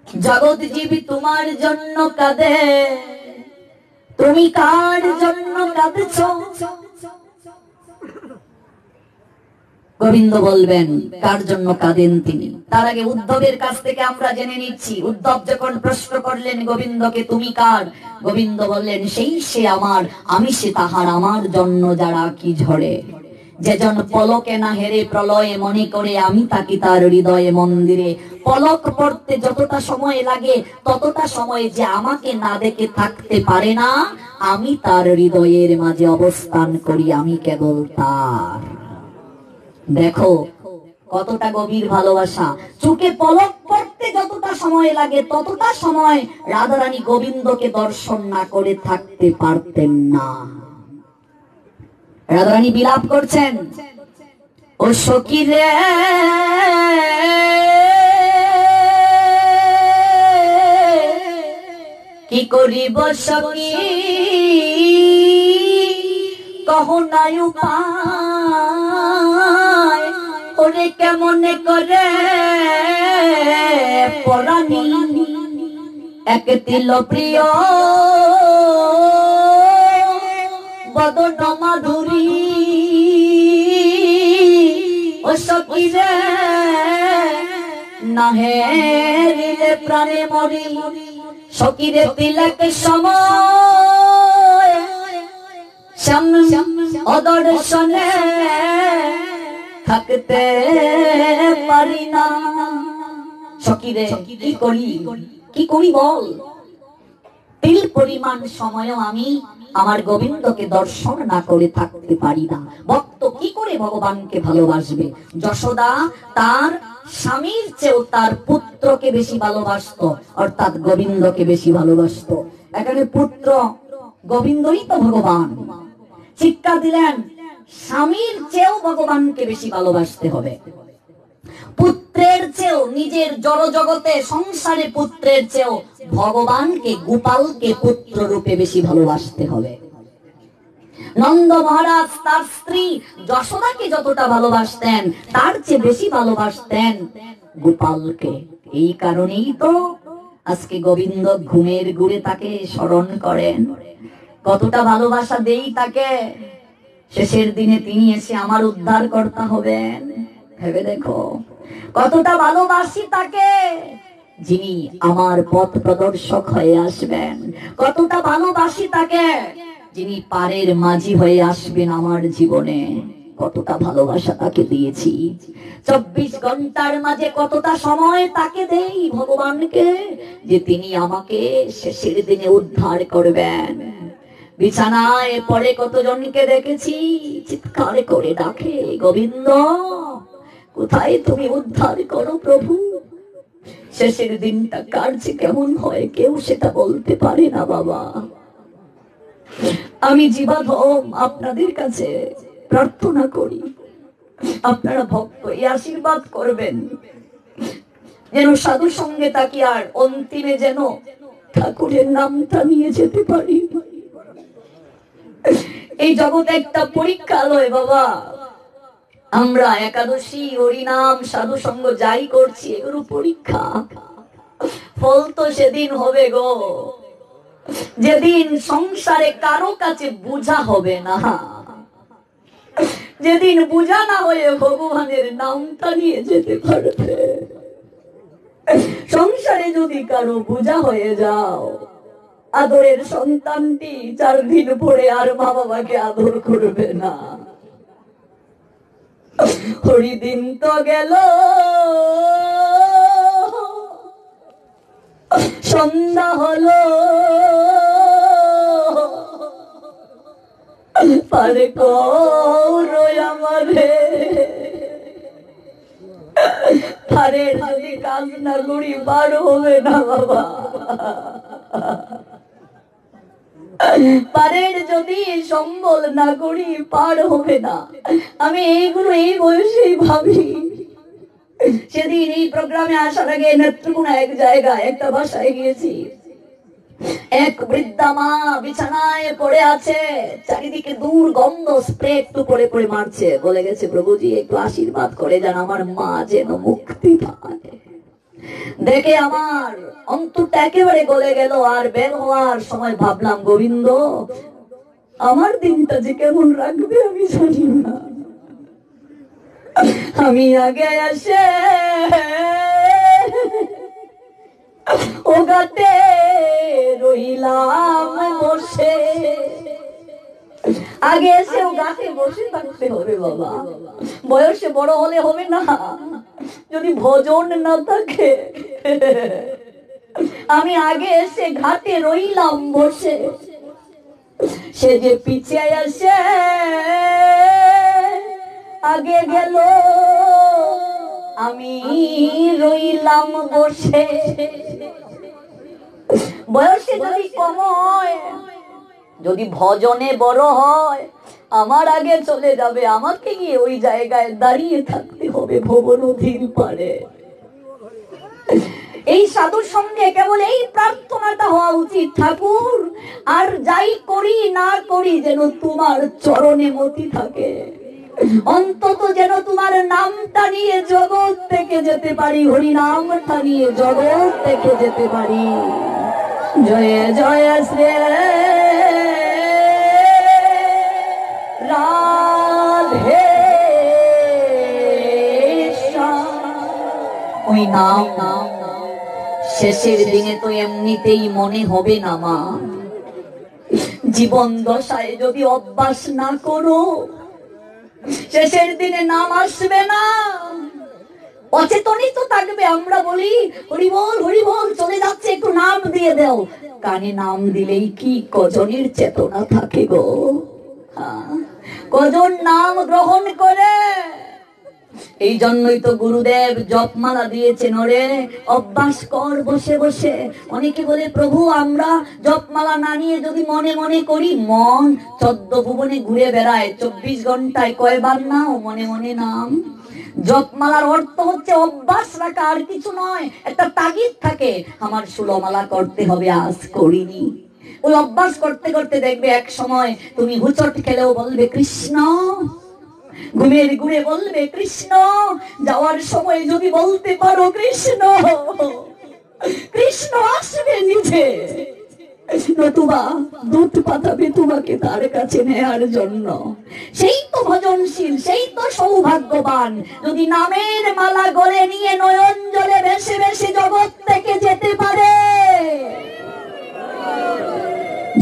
জগৎ জীবী তোমার জন্য কাঁদে, তুমি কার জন্য কাঁদছ? গোবিন্দ বলবেন কার জন্য কাঁদেন তিনি। তার আগে উদ্ধবের কাছ থেকে আমরা জেনে নিচ্ছি। উদ্ধব যখন প্রশ্ন করলেন গোবিন্দকে, তুমি কার? গোবিন্দ বললেন, সেই সে আমার, আমি সে তাহার, আমার জন্য যারা কি ঝরে। যেজন পলকে না হেরে প্রলয়ে মনে করে আমি তাকে তার হৃদয়ে মন্দিরে। পলক পড়তে যতটা সময় লাগে ততটা সময় যে আমাকে না দেখে থাকতে পারে না, আমি তার হৃদয়ের মাঝে অবস্থান করি, আমি কেবল তার। দেখো কতটা গভীর ভালোবাসা। চোখে পলক পড়তে যতটা সময় লাগে ততটা সময় রাধারানী গোবিন্দকে দর্শন না করে থাকতে পারতেন না। রাধারানী বিলাপ করছেন, ও সখী রে কি করিব সখী, কহ নাই উপায়, ওরে কেমনে করে পরাণী এক তিল প্রিয় বদন মাধুরী। ও সখী রে না হেরিলে প্রাণে মরি, সখী রে তিলক সময় অদর্শনে থাকতে পারি না। সখী রে কি করি, কি করি বল? তিল পরিমাণ সময়ও আমি আমার গোবিন্দকে দর্শন না করে থাকতে পারি না। ভক্ত কি করে ভগবানকে ভালোবাসবে? যশোদা তার স্বামীর চেয়েও তার পুত্রকে বেশি ভালোবাসত, অর্থাৎ গোবিন্দকে বেশি ভালোবাসত। এখানে পুত্র গোবিন্দই তো ভগবান। শিক্ষা দিলেন স্বামীর চেয়েও ভগবানকে বেশি ভালোবাসতে হবে। পুত্রের চেয়েও, নিজের জড় জগতে সংসারে পুত্রের চেয়েও ভগবানকে, গোপালকে পুত্র রূপে বেশি ভালোবাসতে হবে। নন্দ মহারাজ তার স্ত্রী যশোদাকে যতটা ভালোবাসতেন তার চেয়ে বেশি ভালোবাসতেন গোপালকে। এই কারণেই তো আজকে গোবিন্দ ঘুমের ঘুরে তাকে স্মরণ করেন। কতটা ভালোবাসা দেই তাকে, শেষের দিনে তিনি এসে আমার উদ্ধার কর্তা হবেন। ভেবে দেখো কতটা ভালোবাসি তাকে, যিনি আমার পথ প্রদর্শক হয়ে আসবেন। কতটা ভালোবাসি তাকে, যিনি পারের মাঝি হয়ে আসবেন আমার জীবনে। কতটা ভালোবাসা তাকে দিয়েছি। 24 ঘন্টার মাঝে কতটা সময় তাকে দেই ভগবানকে, যে তিনি আমাকে শেষের দিনে উদ্ধার করবেন। বিছানায় পড়ে কতজনকে দেখেছি চিৎকার করে ডাকে, গোবিন্দ কোথায় তুমি উদ্ধার করো প্রভু। শেষের দিনটা কার যে কেমন হয় কেউ সেটা বলতে পারে না বাবা। আমি জীবাধম আপনাদের কাছে প্রার্থনা করি, আপনারা ভক্ত এই আশীর্বাদ করবেন যেন সাধু সঙ্গে তাকে আর অন্তিমে যেন ঠাকুরের নামটা নিয়ে যেতে পারি। এই জগৎ একটা পরীক্ষালয় বাবা। আমরা একাদশী, হরিনাম, সাধু সঙ্গ যাই করছি এগুলো পরীক্ষা। ফল তো সেদিন হবে গো, যেদিন সংসারে কারো কাছে বুঝা হবে না, যেদিন বুঝা না হয়ে ভগবানের নামটা নিয়ে যেতে পারবে। সংসারে যদি কারো বুঝা হয়ে যাও, আদরের সন্তানটি 4 দিন পরে আর মা বাবাকে আদর করবে না। হরিদিন তো গেল, সন্ধ্যা হলো, পারে করো আমারে, পারে যদি কাজ না করি বার হবে না বাবা, পারের যদি সম্বল না করি পার হবে না। আমি এইগুলো এই বয়সেই ভাবি। সেদিন এই প্রোগ্রামে আসার আগে নেত্রকোনা এক জায়গায় একটা বাসায় গিয়েছি, এক বৃদ্ধা মা বিছানায় পড়ে আছে, চারিদিকে দুর্গন্ধ, স্প্রে একটু করে করে মারছে। বলে গেছে, প্রভুজি একটু আশীর্বাদ করে যান আমার মা যেন মুক্তি পায়। দেখে আমার অন্তরটা একেবারে গলে গেল। আর বের হওয়ার সময় ভাবলাম, গোবিন্দ আমার দিনটা যে কেমন রাখবে আমি জানি না। আমি আগে এসে ও গাতে রইলাম বসে, আগে এসে ও গাতে বসে থাকতে হবে বাবা। বয়সে বড় হলে হবে না, যদি ভজন না থাকে। আমি আগে এসে ঘাটে রইলাম বসে, সে যে পিছিয়ে আসে আগে গেল, আমি রইলাম বসে। বয়সে যদি কম হয়, যদি ভজনে বড় হয়, আমার আগে চলে যাবে, আমাকে গিয়ে ওই জায়গায় দাঁড়িয়ে থাকতে হবে ভবনদীর পারে। এই সাধুর সঙ্গে কেবল এই প্রার্থনাটা হওয়া উচিত, ঠাকুর আর যাই করি না করি যেন তোমার চরণে মতি থাকে, অন্তত যেন তোমার নামটা নিয়ে জগৎ থেকে যেতে পারি, হরি নামটা নিয়ে জগৎ থেকে যেতে পারি। জয় জয় শ্রী রাধে, ওই নাম শেষের দিনে তো এমনিতেই মনে হবে না মা। জীবন দশায় যদি অভ্যাস না করো, শেষের দিনে নাম আসবে না, অচেতনই তো থাকবে। আমরা বলি হরি বল হরি বল, চলে যাচ্ছে একটু নাম দিয়ে দাও। কানে নাম দিলেই কি কজনের চেতনা থাকে গো? কজন নাম গ্রহণ করে? এই জন্যই তো গুরুদেব জপমালা দিয়েছেন, ওরে অভ্যাস কর বসে বসে। অনেকে বলে প্রভু আমরা জপমালা না নিয়ে যদি মনে মনে করি, মন 14 ভুবনে ঘুরে বেড়ায়, 24 ঘন্টায় কয়বার নাও মনে মনে নাম। জপমালার অর্থ হচ্ছে অভ্যাস রাখা, আর কিছু নয়। একটা তাগিদ থাকে, আমার 16 মালা করতে হবে, আজ করিনি। ওই অভ্যাস করতে করতে দেখবে এক সময় তুমি হুচট খেলেও বলবে কৃষ্ণ, ঘুমের ঘুরে বলবে কৃষ্ণ, যাওয়ার সময় যদি বলতে পারো কৃষ্ণ, কৃষ্ণ আসবে নিজে, নতুবা দুধ পাঠাবে তোমাকে তার কাছে নেয়ার জন্য। সেই তো ভজনশীল, সেই তো সৌভাগ্যবান, যদি নামের মালা গলে নিয়ে নয়ন জলে ভেসে ভেসে জগৎ থেকে যেতে পারে।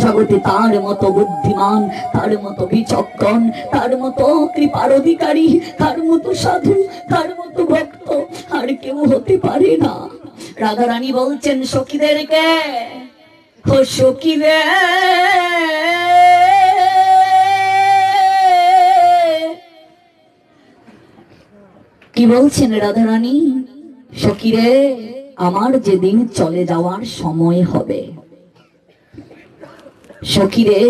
জগতে তার মতো বুদ্ধিমান, তার মতো বিচক্ষণ, তার মতো কৃপার অধিকারী, তার মতো সাধু, তার মতো ভক্ত আর কেউ হতে পারে না। রাধারানী বলছেন সখীদেরকে, ও সখী রে কি বলছেন রাধারানী? সখী রে, আমার যেদিন চলে যাওয়ার সময় হবে, সখীরে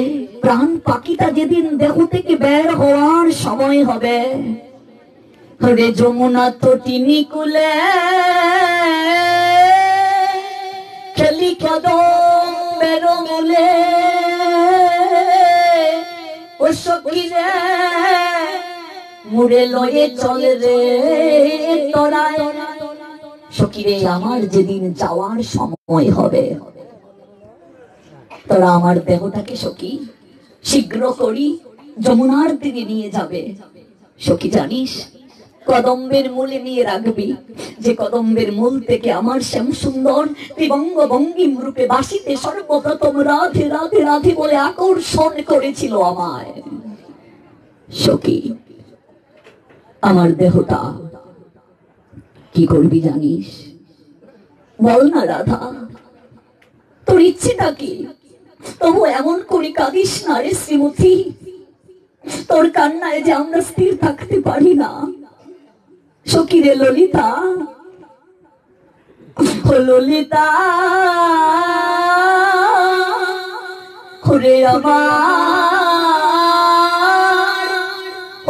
প্রাণ পাখিটা যেদিন দেহ থেকে বের হওয়ার সময় হবে, রে যমুনা তটিনী কুলে খেলি কদমের মূলে, ও সখীরে মুড়ে লয়ে চলে রে তোরায়। সখীরে আমার যেদিন যাওয়ার সময় হবে, তোরা আমার দেহটাকে সখী শীঘ্র করি যমুনার দিকে নিয়ে যাবে। সখী জানিস, কদম্বের মূলে নিয়ে রাখবি, যে কদম্বের মূল থেকে আমার শ্যাম সুন্দর ত্রিবঙ্গ ভঙ্গিম রূপে বাসিতে সর্বপ্রথম রাধে রাধে রাধে বলে আকর্ষণ করেছিল আমায়। সখী আমার দেহটা কি করবি জানিস? বল না রাধা, তোর ইচ্ছেটা কি? তবু এমন করে কাঁদিস না রে শ্রীমতী, তোর কান্নায় যে আমরা স্থির থাকতে পারি না। সখী রে ললিতা, ও ললিতা, ওরে আমার,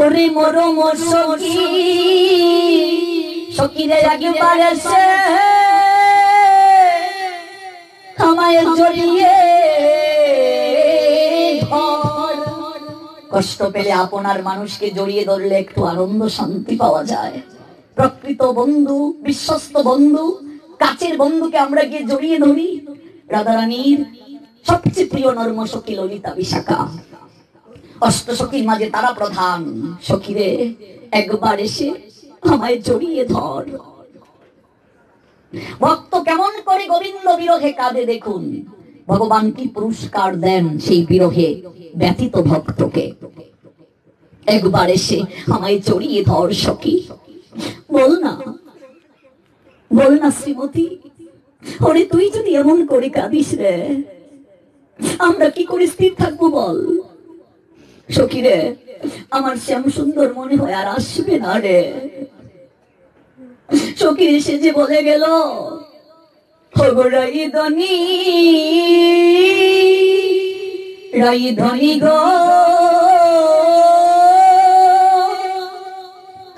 ওরে মরম সখী, সখী রে একবারে সে আমায় জড়িয়ে ধর। কষ্ট পেলে আপনার মানুষকে জড়িয়ে ধরলে একটু আনন্দ শান্তি পাওয়া যায়। প্রকৃত বন্ধু, বিশ্বস্ত বন্ধু, কাছের বন্ধুকে আমরা গিয়ে জড়িয়ে ধরি। রাধারানীর সবচেয়ে প্রিয় নর্ম সখী ললিতা বিশাখা, অষ্ট সখীর মাঝে তারা প্রধান। সখীরে একবার এসে আমায় জড়িয়ে ধর। ভক্ত কেমন করে গোবিন্দ বিরহে কাঁদে দেখুন। ভগবান কি পুরস্কার দেন সেই বিরহে ব্যতীত ভক্তকে। একবার এসে আমায় জড়িয়ে ধর সখী, বল না, বল না শ্রীমতী, ওরে তুই যদি এমন করে কাঁদিস রে, আমরা কি করে স্থির থাকবো বল? সখী রে, আমার শ্যাম সুন্দর মনে হয় আর আসবে না রে। সখী এসে যে বলে গেল, রাইধনী, রাইধনী গো,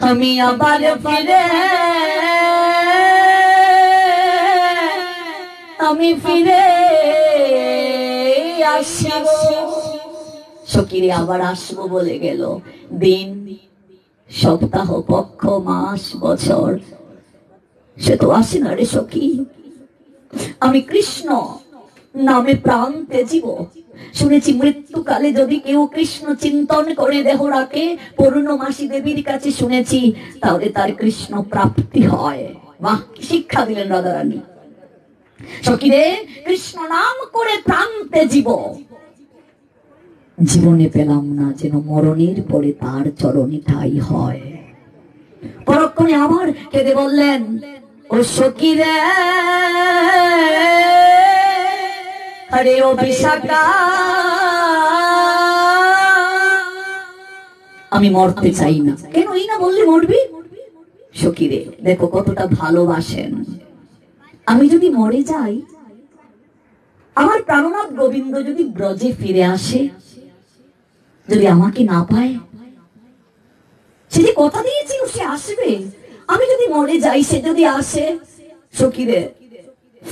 আমি আবার ফিরে, আমি ফিরে আসব। সখীরে আবার আসবো বলে গেল। দিন, সপ্তাহ, পক্ষ, মাস, বছর সে তো আসে না রে সখী। আমি কৃষ্ণ নামে প্রাণ তেজিব। শুনেছি মৃত্যুকালে যদি কেউ কৃষ্ণ চিন্তন করে দেহ রাখে, পূর্ণমাসী দেবীর কাছে শুনেছি, তাহলে তার কৃষ্ণ প্রাপ্তি হয়। বাহ, শিক্ষা দিলেন রাধারানী। সখীরে, কৃষ্ণ নাম করে প্রাণ তেজিব। জীবনে পেলাম না, যেন মরণের পরে তার চরণে ঠাই হয়। পরক্ষণে আবার কেঁদে বললেন, ও সখীরে, আরে ও বিশাখা, আমি মরতে চাই না। কেন এই না বললে মরবি? সখীরে দেখো কতটা ভালোবাসেন। আমি যদি মরে যাই, আমার প্রাণনাথ গোবিন্দ যদি ব্রজে ফিরে আসে, যদি আমাকে না পায়, সে যে কথা দিয়েছিল সে আসবে, আমি যদি মরে যাই সে যদি আসে, সখীরে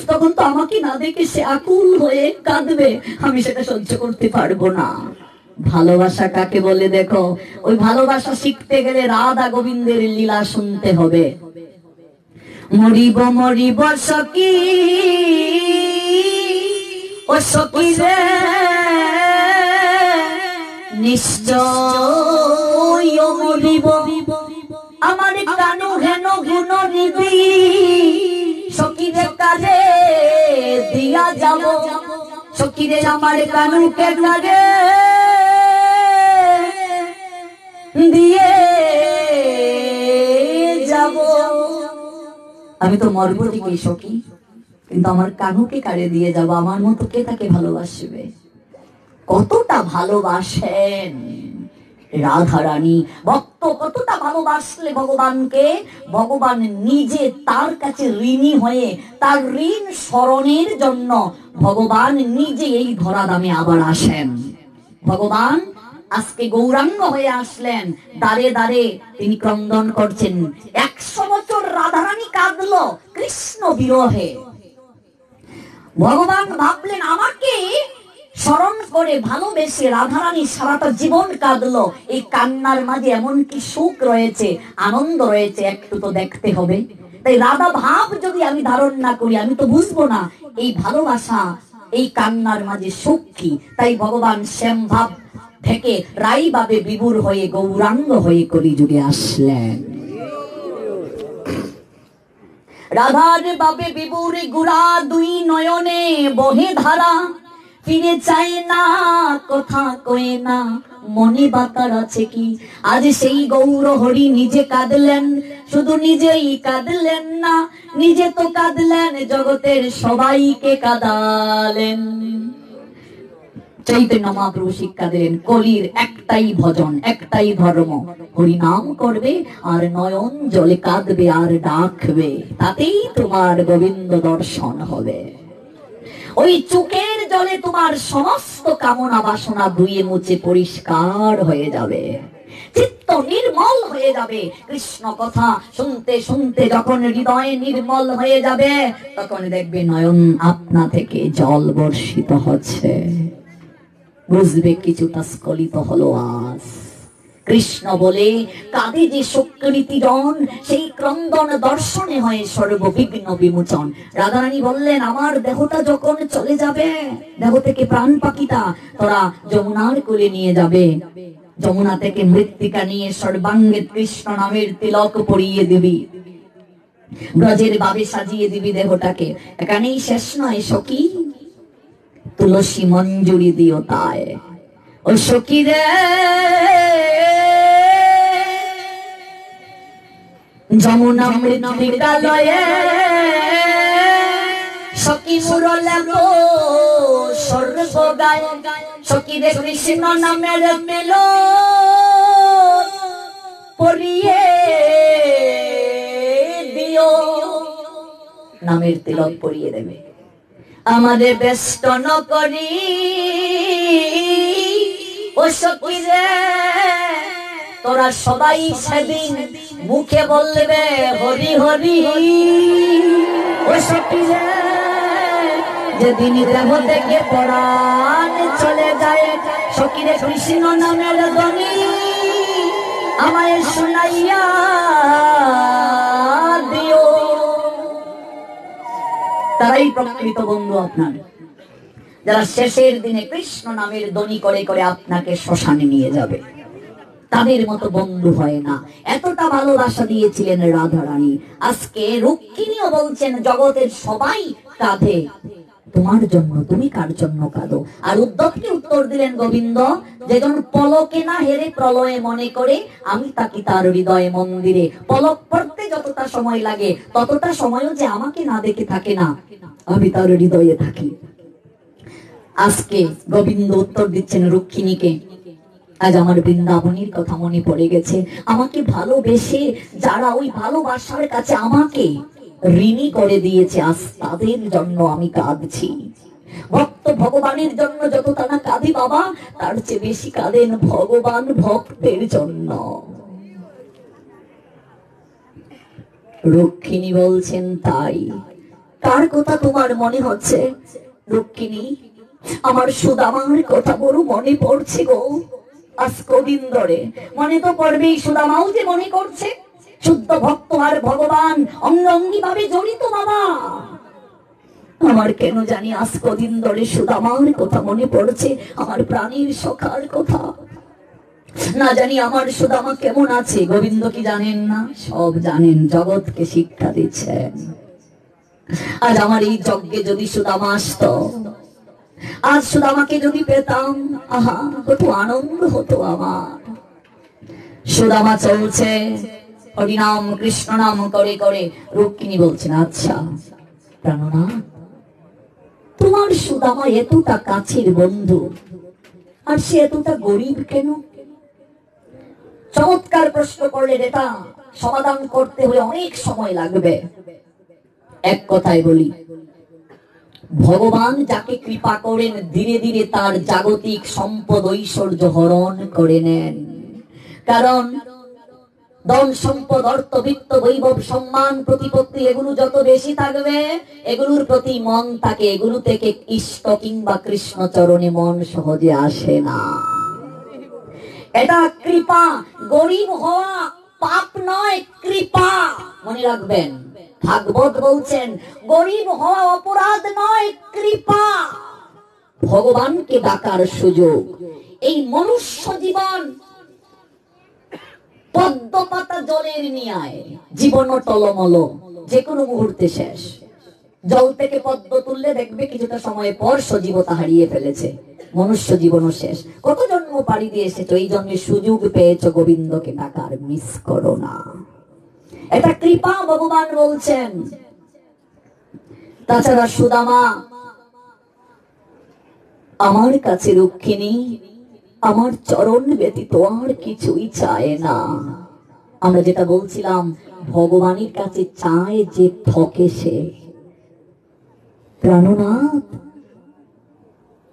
তখন তো আমাকে না দেখে সে আকুল হয়ে কাঁদবে, আমি সেটা সহ্য করতে পারবো না। ভালোবাসা কাকে বলে দেখো, ওই ভালোবাসা শিখতে গেলে রাধা গোবিন্দের লীলা শুনতে হবে। মরিব মরিব সখী, ও সখী রে, নিশ্চয় মরিব, আমার কানু হেন গুণ নিবি, সখীরে কাজে দিয়া যাব। সখীরে আমার কানুকে কাজে দিয়ে যাব। আমি তো মরবো ঠিকই সখী, কিন্তু আমার কানুকে কারে দিয়ে যাব? আমার মতো কে তাকে ভালোবাসবে? কতটা ভালোবাসেন রাধারানী। ভক্ত কতটা ভালোবাসলে ভগবানকে, ভগবান নিজে তার কাছে ঋণী হয়ে তার ঋণ স্মরণের জন্য ভগবান নিজে এই ধরাধামে আবার আসেন। ভগবান আজকে গৌরাঙ্গ হয়ে আসলেন, দাঁড়ে দাঁড়ে তিনি ক্রন্দন করছেন। 100 বছর রাধারানী কাঁদলো কৃষ্ণ বিরহে। ভগবান ভাবলেন আমাকে স্মরণ করে ভালোবেসে রাধারানী সারাটা জীবন কাঁদলো, এই কান্নার মাঝে এমন কি সুখ রয়েছে, আনন্দ রয়েছে, একটু তো দেখতে হবে। তাই রাধা ভাব যদি আমি ধারণ না করি, আমি তো বুঝবো না এই ভালোবাসা, এই কান্নার মাঝে সুখ কি। তাই ভগবান শ্যাম ভাব থেকে রাই ভাবে বিভোর হয়ে গৌরাঙ্গ হয়ে কলিযুগে আসলেন। রাধার বাবে বিভোরে গুড়া দুই নয়নে বহে ধারা, ফিরে চায় না, কথা কয় না, মনে বাতার আছে কি? আজ সেই গৌর হরি নিজে কাঁদলেন, শুধু নিজেই কাঁদলেন না, নিজে তো কাঁদলেন, জগতের সবাইকে কাঁদালেন। চৈতন্য মহাপ্রভু শিক্ষা দিলেন, কলির একটাই ভজন, একটাই ধর্ম, হরি নাম করবে আর নয়ন জলে কাঁদবে আর ডাকবে, তাতেই তোমার গোবিন্দ দর্শন হবে। ওই চোখের জলে তোমার সমস্ত কামনা বাসনা ধুয়ে মুছে পরিষ্কার হয়ে যাবে, চিত্ত নির্মল হয়ে যাবে। কৃষ্ণ কথা শুনতে শুনতে যখন হৃদয় নির্মল হয়ে যাবে, তখন দেখবে নয়ন আপনা থেকে জল বর্ষিত হচ্ছে, বুঝবে কিছুটা স্খলিত হলো আজ। কৃষ্ণ বলে কাঁদে যে সুকৃতিজন, সেই ক্রন্দন দর্শনে হয় সর্ববিঘ্ন বিমোচন। রাধারানী বললেন, আমার দেহটা যখন চলে যাবে, দেহ থেকে প্রাণ পাখিটা তোরা যমুনার কোলে নিয়ে যাবে, যমুনা থেকে মৃত্তিকা নিয়ে সর্বাঙ্গে কৃষ্ণ নামের তিলক পরিয়ে দিবি, ব্রজের ভাবে সাজিয়ে দিবি দেহটাকে। এখানেই শেষ নয় সখী, তুলসী মঞ্জুরি দিও তাই। ও সখী রে, যমুনা মৃত্তিকালয়ে সখী মুরলে স্বর্গ গায়, সখী রে কৃষ্ণ নামের মেলো পরিয়ে দিও, নামের তিলক পরিয়ে দেবে। আমাদের ব্যস্ত নকরি ও সখী রে, তোরা সবাই সেদিন মুখে বলবে হরি হরি। ও সখী রে, যেদিন দেহ থেকে প্রাণ চলে যায়, সখী রে কৃষ্ণ নামের ধ্বনি আমায় শুনাইয়া দিও। তারাই প্রকৃত বন্ধু আপনার, যারা শেষের দিনে কৃষ্ণ নামের ধ্বনি করে করে আপনাকে শ্মশানে নিয়ে যাবে। তাদের মতো বন্ধু হয় না। এতটা ভালোবাসা দিয়েছিলেন রাধারানী। আজকে রুক্মিণীও বলছেন, জগতের সবাই কাঁদে তোমার জন্য, তুমি কার জন্য কাঁদো? আর উদ্ধবকে উত্তর দিলেন গোবিন্দ, যেজন পলকে না হেরে প্রলয়ে মনে করে আমি তাকে তার হৃদয়ে মন্দিরে। পলক পড়তে যতটা সময় লাগে, ততটা সময়ও যে আমাকে না দেখে থাকে না, আমি তার হৃদয়ে থাকি। আজকে গোবিন্দ উত্তর দিচ্ছেন রুক্মিণীকে, আজ আমার বৃন্দাবনীর কথা মনে পড়ে গেছে। আমাকে ভালোবেসে যারা ওই ভালোবাসার কাছে আমাকে ঋণী করে দিয়েছে, আজ তাদের জন্য আমি কাঁদছি। ভক্ত ভগবানের জন্য যতটা না কাঁদি বাবা, তার চেয়ে বেশি কাঁদেন ভগবান ভক্তের জন্য। রুক্মিণী বলছেন, তাই কার কথা তোমার মনে হচ্ছে? রুক্মিণী, আমার সুদামার কথা বড় মনে পড়ছে গো। আজ কদিন ধরে মনে তো পড়বেই, সুদামাও যে মনে করছে। শুদ্ধ ভক্ত আর ভগবান অঙ্গাঙ্গি ভাবে জড়িত বাবা। আমার কেন জানি আজ কদিন ধরে সুদামার কথা মনে পড়ছে, আমার প্রাণীর সখার কথা। না জানি আমার সুদামা কেমন আছে। গোবিন্দ কি জানেন না? সব জানেন, জগৎকে শিক্ষা দিচ্ছেন। আজ আমার এই যজ্ঞে যদি সুদামা আসতো, আজ সুদামাকে যদি পেতাম, আহা কত আনন্দ হতো আমার। সুদামা চলছে হরিনাম কৃষ্ণ নাম করে করে। রুক্মিণী বলছেন, আচ্ছা প্রাণনাথ, তোমার সুদামা এতটা কাছের বন্ধু, আর সে এতটা গরিব কেন? চমৎকার প্রশ্ন করলেন। এটা সমাধান করতে হলে অনেক সময় লাগবে। এক কথায় বলি, ভগবান যাকে কৃপা করেন ধীরে ধীরে তার জাগতিক সম্পদ ঐশ্বর্য হরণ করে নেন। কারণ ধন সম্পদ, অর্থ, বিত্ত, বৈভব, সম্মান, প্রতিপত্তি এগুলো যত বেশি থাকবে, এগুলোর প্রতি মন থাকে, এগুলো থেকে ইষ্ট কিংবা কৃষ্ণ চরণে মন সহজে আসে না। এটা কৃপা। গরিব হওয়া পাপ নয়, কৃপা। মনে রাখবেন, ভাগবত বলছেন গরিব হওয়া অপরাধ নয়, কৃপা। ভগবানকে ডাকার সুযোগ। এই মনুষ্য জীবন পদ্ম পাতা জলের নিয়ায়, জীবন টলমল, যে কোনো মুহূর্তে শেষ। জল থেকে পদ্ম তুললে দেখবে কিছুটা সময় পর সজীবতা হারিয়ে ফেলেছে, মনুষ্য জীবনও শেষ। কত জন্ম পাড়ি দিয়ে এসেছো, এই জন্মে সুযোগ পেয়েছো গোবিন্দকে ডাকার, মিস করো না। এটা কৃপা, ভগবান বলছেন। তাছাড়া সুদামা আমার কাছে রক্ষিণী, আমার চরণ ব্যতীত আর কিছুই চায় না। আমরা যেটা বলছিলাম, ভগবানের কাছে চায় যে ঠকে সে। প্রাণনাথ,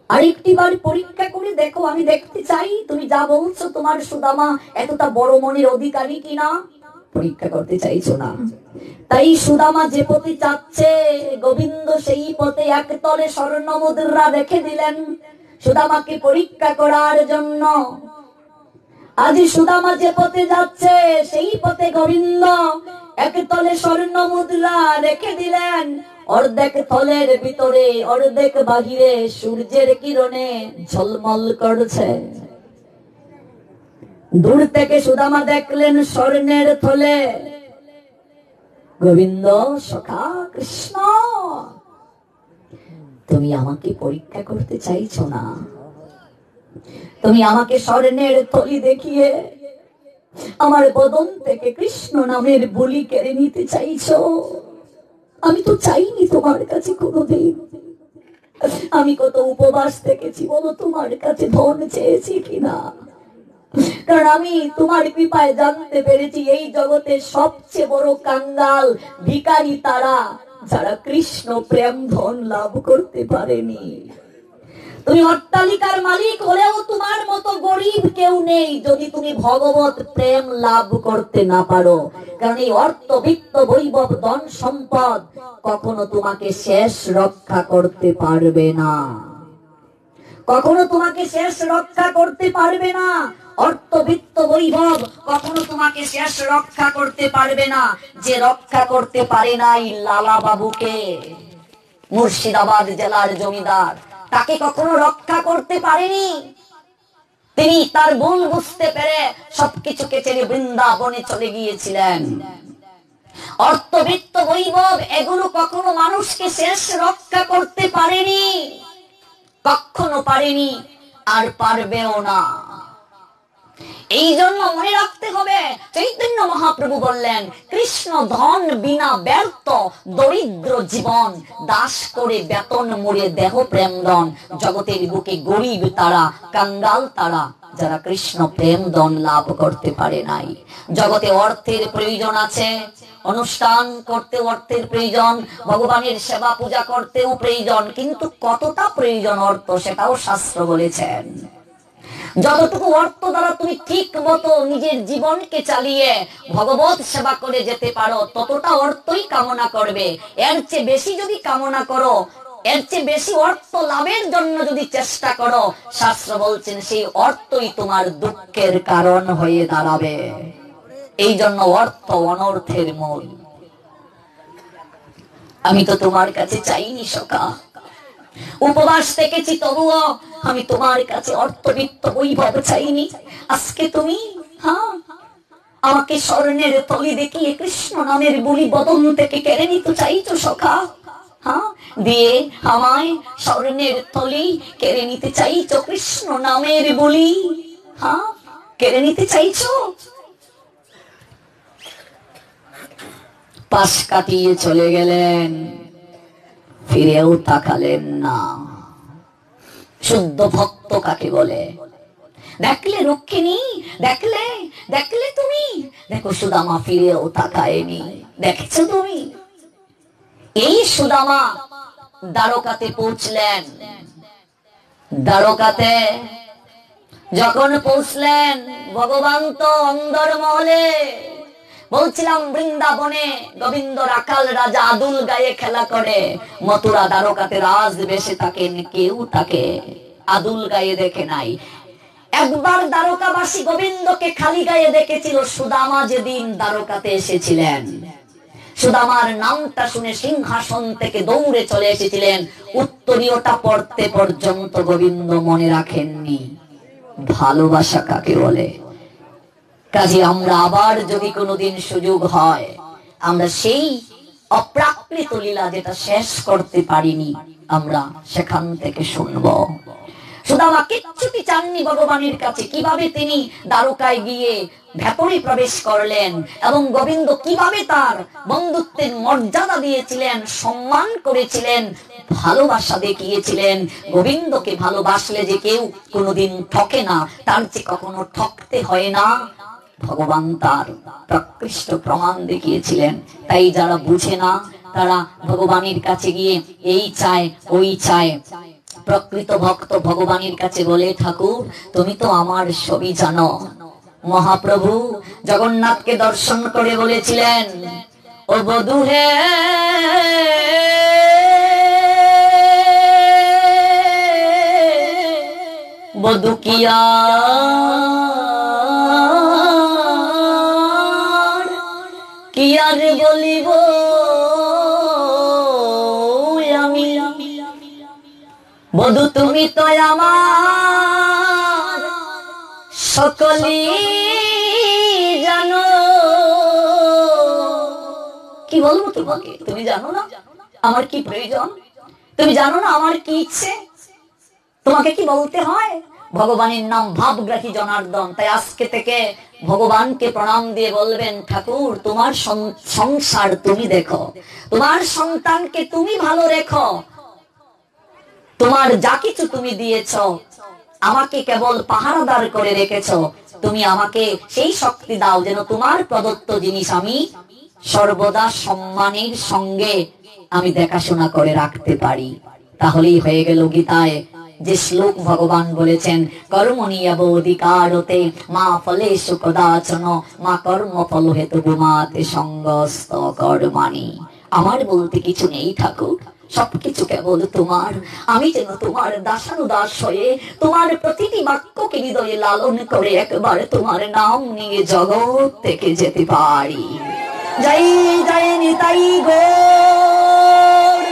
আরেকটি বার পরীক্ষা করে দেখো, আমি দেখতে চাই তুমি যা বলছো তোমার সুদামা এতটা বড় মনের অধিকারী কিনা। পরীক্ষা করতে চাইছো না, তাই সুদামা যে পথে যাচ্ছে গোবিন্দ সেই পথে একতলে স্বর্ণ মুদ্রা রেখে দিলেন সুদামাকে পরীক্ষা করার জন্য। আজ সুদামা যে পথে যাচ্ছে সেই পথে গোবিন্দ একতলে স্বর্ণ মুদ্রা রেখে দিলেন। অর্ধেক তলের ভিতরে অর্ধেক বাহিরে সূর্যের কিরণে ঝলমল করছে। দূর থেকে সুদামা দেখলেন স্বর্ণের থলে। গোবিন্দ, সখা কৃষ্ণ, তুমি আমাকে পরীক্ষা করতে চাইছো না? তুমি আমাকে স্বর্ণের থলি দেখিয়ে আমার বদন থেকে কৃষ্ণ নামের বলি কেড়ে নিতে চাইছো? আমি তো চাইনি তোমার কাছে কোনোদিন। আমি কত উপবাস থেকেছি বলো, তোমার কাছে ধন চেয়েছি কিনা? কারণ আমি তোমার কৃপায় জানতে পেরেছি এই জগতে সবচেয়ে বড় কাঙ্গাল ভিখারি তারা যারা কৃষ্ণ প্রেম ধন লাভ করতে পারেনি। তুমি অট্টালিকার মালিক হলেও তোমার মতো গরিব কেউ নেই যদি তুমি ভগবত প্রেম লাভ করতে না পারো। কারণ এই অর্থ, বিত্ত, বৈভব, ধন সম্পদ কখনো তোমাকে শেষ রক্ষা করতে পারবে না, কখনো তোমাকে শেষ রক্ষা করতে পারবে না। অর্থ, বিত্ত, বৈভব কখনো তোমাকে শেষ রক্ষা করতে পারবে না। যে রক্ষা করতে পারে নাই লালা বাবুকে, মুর্শিদাবাদ জেলার জমিদার, তাকে কখনো রক্ষা করতে পারেনি। তিনি তার ভুল বুঝতে পেরে সবকিছুকে ছেড়ে বৃন্দাবনে চলে গিয়েছিলেন। অর্থ, বিত্ত, বৈভব এগুলো কখনো মানুষকে শেষ রক্ষা করতে পারেনি, কখনো পারেনি, আর পারবেও না। এই জন্য মনে রাখতে হবে, চৈতন্য মহাপ্রভু বললেন, কৃষ্ণ ধন বিনা ব্যর্থ দরিদ্র জীবন, দাস করে বেতন মুড়ে দেহ প্রেম দন। জগতের বুকে গরিব তারা, কাঙ্গাল তারা যারা কৃষ্ণ প্রেম দন লাভ করতে পারে নাই। জগতে অর্থের প্রয়োজন আছে, অনুষ্ঠান করতে অর্থের প্রয়োজন, ভগবানের সেবা পূজা করতেও প্রয়োজন, কিন্তু কতটা প্রয়োজন অর্থ সেটাও শাস্ত্র বলেছেন। যতটুকু অর্থ দ্বারা তুমি ঠিক মতো নিজের জীবনকে চালিয়ে ভগবত সেবা করে যেতে পারো ততটা অর্থই কামনা করবে। এর চেয়ে বেশি যদি কামনা করো, এর চেয়ে বেশি অর্থ লাভের জন্য যদি চেষ্টা করো, শাস্ত্র বলছেন সেই অর্থই তোমার দুঃখের কারণ হয়ে দাঁড়াবে। এই জন্য অর্থ অনর্থের মূল। আমি তো তোমার কাছে চাইনি সখা, উপবাস থেকেছি, তবুও আমি তোমার কাছে অর্থ, বিত্ত, বৈভব চাইনি। আজকে তুমি আমাকে স্বর্ণের থলি দেখিয়ে কৃষ্ণ নামের বলি বদন থেকে কেড়ে নিতে চাইছো সখা। দিয়ে আমায় স্বর্ণের থলি কেড়ে নিতে চাইছো, কৃষ্ণ নামের বলি কেড়ে নিতে চাইছো। পাশ কাটিয়ে চলে গেলেন, ফিরেও তাকালেন না। শুদ্ধ ভক্ত কাকে বলে? দেখলে রক্ষিণী, দেখলে দেখলে তুমি, দেখো সুদামা ফিরেও তাকায়নি। দেখেছো তুমি? এই সুদামা দ্বারকাতে পৌঁছলেন। দ্বারকাতে যখন পৌঁছলেন, ভগবান তো অন্দরমহলে। বলছিলাম বৃন্দাবনে গোবিন্দ রাখাল রাজা আদুল গায়ে খেলা করে, মথুরা দ্বারকাতে রাজ বেশে থাকেন, কেউ তাকে আদুল গায়ে দেখে নাই। একবার দ্বারকাবাসী গোবিন্দকে খালি গায়ে দেখেছিল সুদামা যেদিন দ্বারকাতে এসেছিলেন। সুদামার নামটা শুনে সিংহাসন থেকে দৌড়ে চলে এসেছিলেন। উত্তরীয়টা পড়তে পর্যন্ত গোবিন্দ মনে রাখেননি ভালোবাসা কাকে বলে। কাজে আমরা আবার যদি কোনোদিন সুযোগ হয়, আমরা সেই অপ্রাকৃত লীলা যেটা শেষ করতে পারিনি, আমরা সেখান থেকে শুনবো। সুদামা কিচ্ছুটি চাননি ভগবানের কাছে, কিভাবে তিনি দ্বারকায় গিয়ে ভেতরে প্রবেশ করলেন এবং গোবিন্দ কিভাবে তার বন্ধুত্বের মর্যাদা দিয়েছিলেন, সম্মান করেছিলেন, ভালোবাসা দেখিয়েছিলেন। গোবিন্দকে ভালোবাসলে যে কেউ কোনোদিন ঠকে না, তার যে কখনো ঠকতে হয় না, ভগবান তার প্রকৃষ্ট প্রমাণ দেখিয়েছিলেন। তাই যারা বুঝে না তারা ভগবানের কাছে গিয়ে এই চায় ওই চায়। প্রকৃত ভক্ত ভগবানের কাছে বলে, ঠাকুর তুমি তো আমার সবই জানো। মহাপ্রভু জগন্নাথকে দর্শন করে বলেছিলেন, ও বধূ হে, বধূ কিয়া কি আর বলিব আমি, বধূ তুমি তো আমার সকলই জানো। কি বলবো তোমাকে, তুমি জানো না আমার কি প্রয়োজন, তুমি জানো না আমার কি ইচ্ছে, তোমাকে কি বলতে হয়? ভগবানের নাম ভাবগ্রাহী জনার্দন। তাই আজকে থেকে ভগবানকে প্রণাম দিয়ে বলবেন, ঠাকুর তোমার সংসার তুমি দেখো, তোমার সন্তানকে তুমি ভালো রেখো, তোমার যা কিছু তুমি দিয়েছ, আমাকে কেবল পাহারাদার করে রেখেছ, তুমি আমাকে সেই শক্তি দাও যেন তোমার প্রদত্ত জিনিস আমি সর্বদা সম্মানের সঙ্গে আমি দেখাশোনা করে রাখতে পারি। তাহলেই হয়ে গেল গীতায় যে শ্লোক ভগবান বলেছেন, কর্মণীয় অধিকারতে মা ফলেষু কদাচন মা কর্ম ফল হেতু গুমাতে সঙ্গস্ত কর্মাণি। আমার বলতে কিছু নেই ঠাকুর, সবকিছু কেবল তোমার। আমি যেন তোমার দাসানুদাস হয়ে তোমার প্রতিটি বাক্যকে হৃদয়ে লালন করে একবার তোমার নাম নিয়ে জগৎ থেকে যেতে পারি। জয় জয় নিতাই গৌর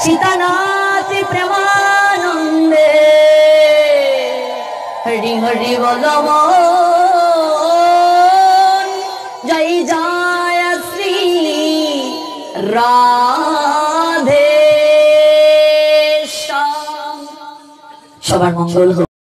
সীতানাথ প্রেমানন্দে, হরি হরি বল জয় জয় শ্রী রাধে। সবার মঙ্গল হোক।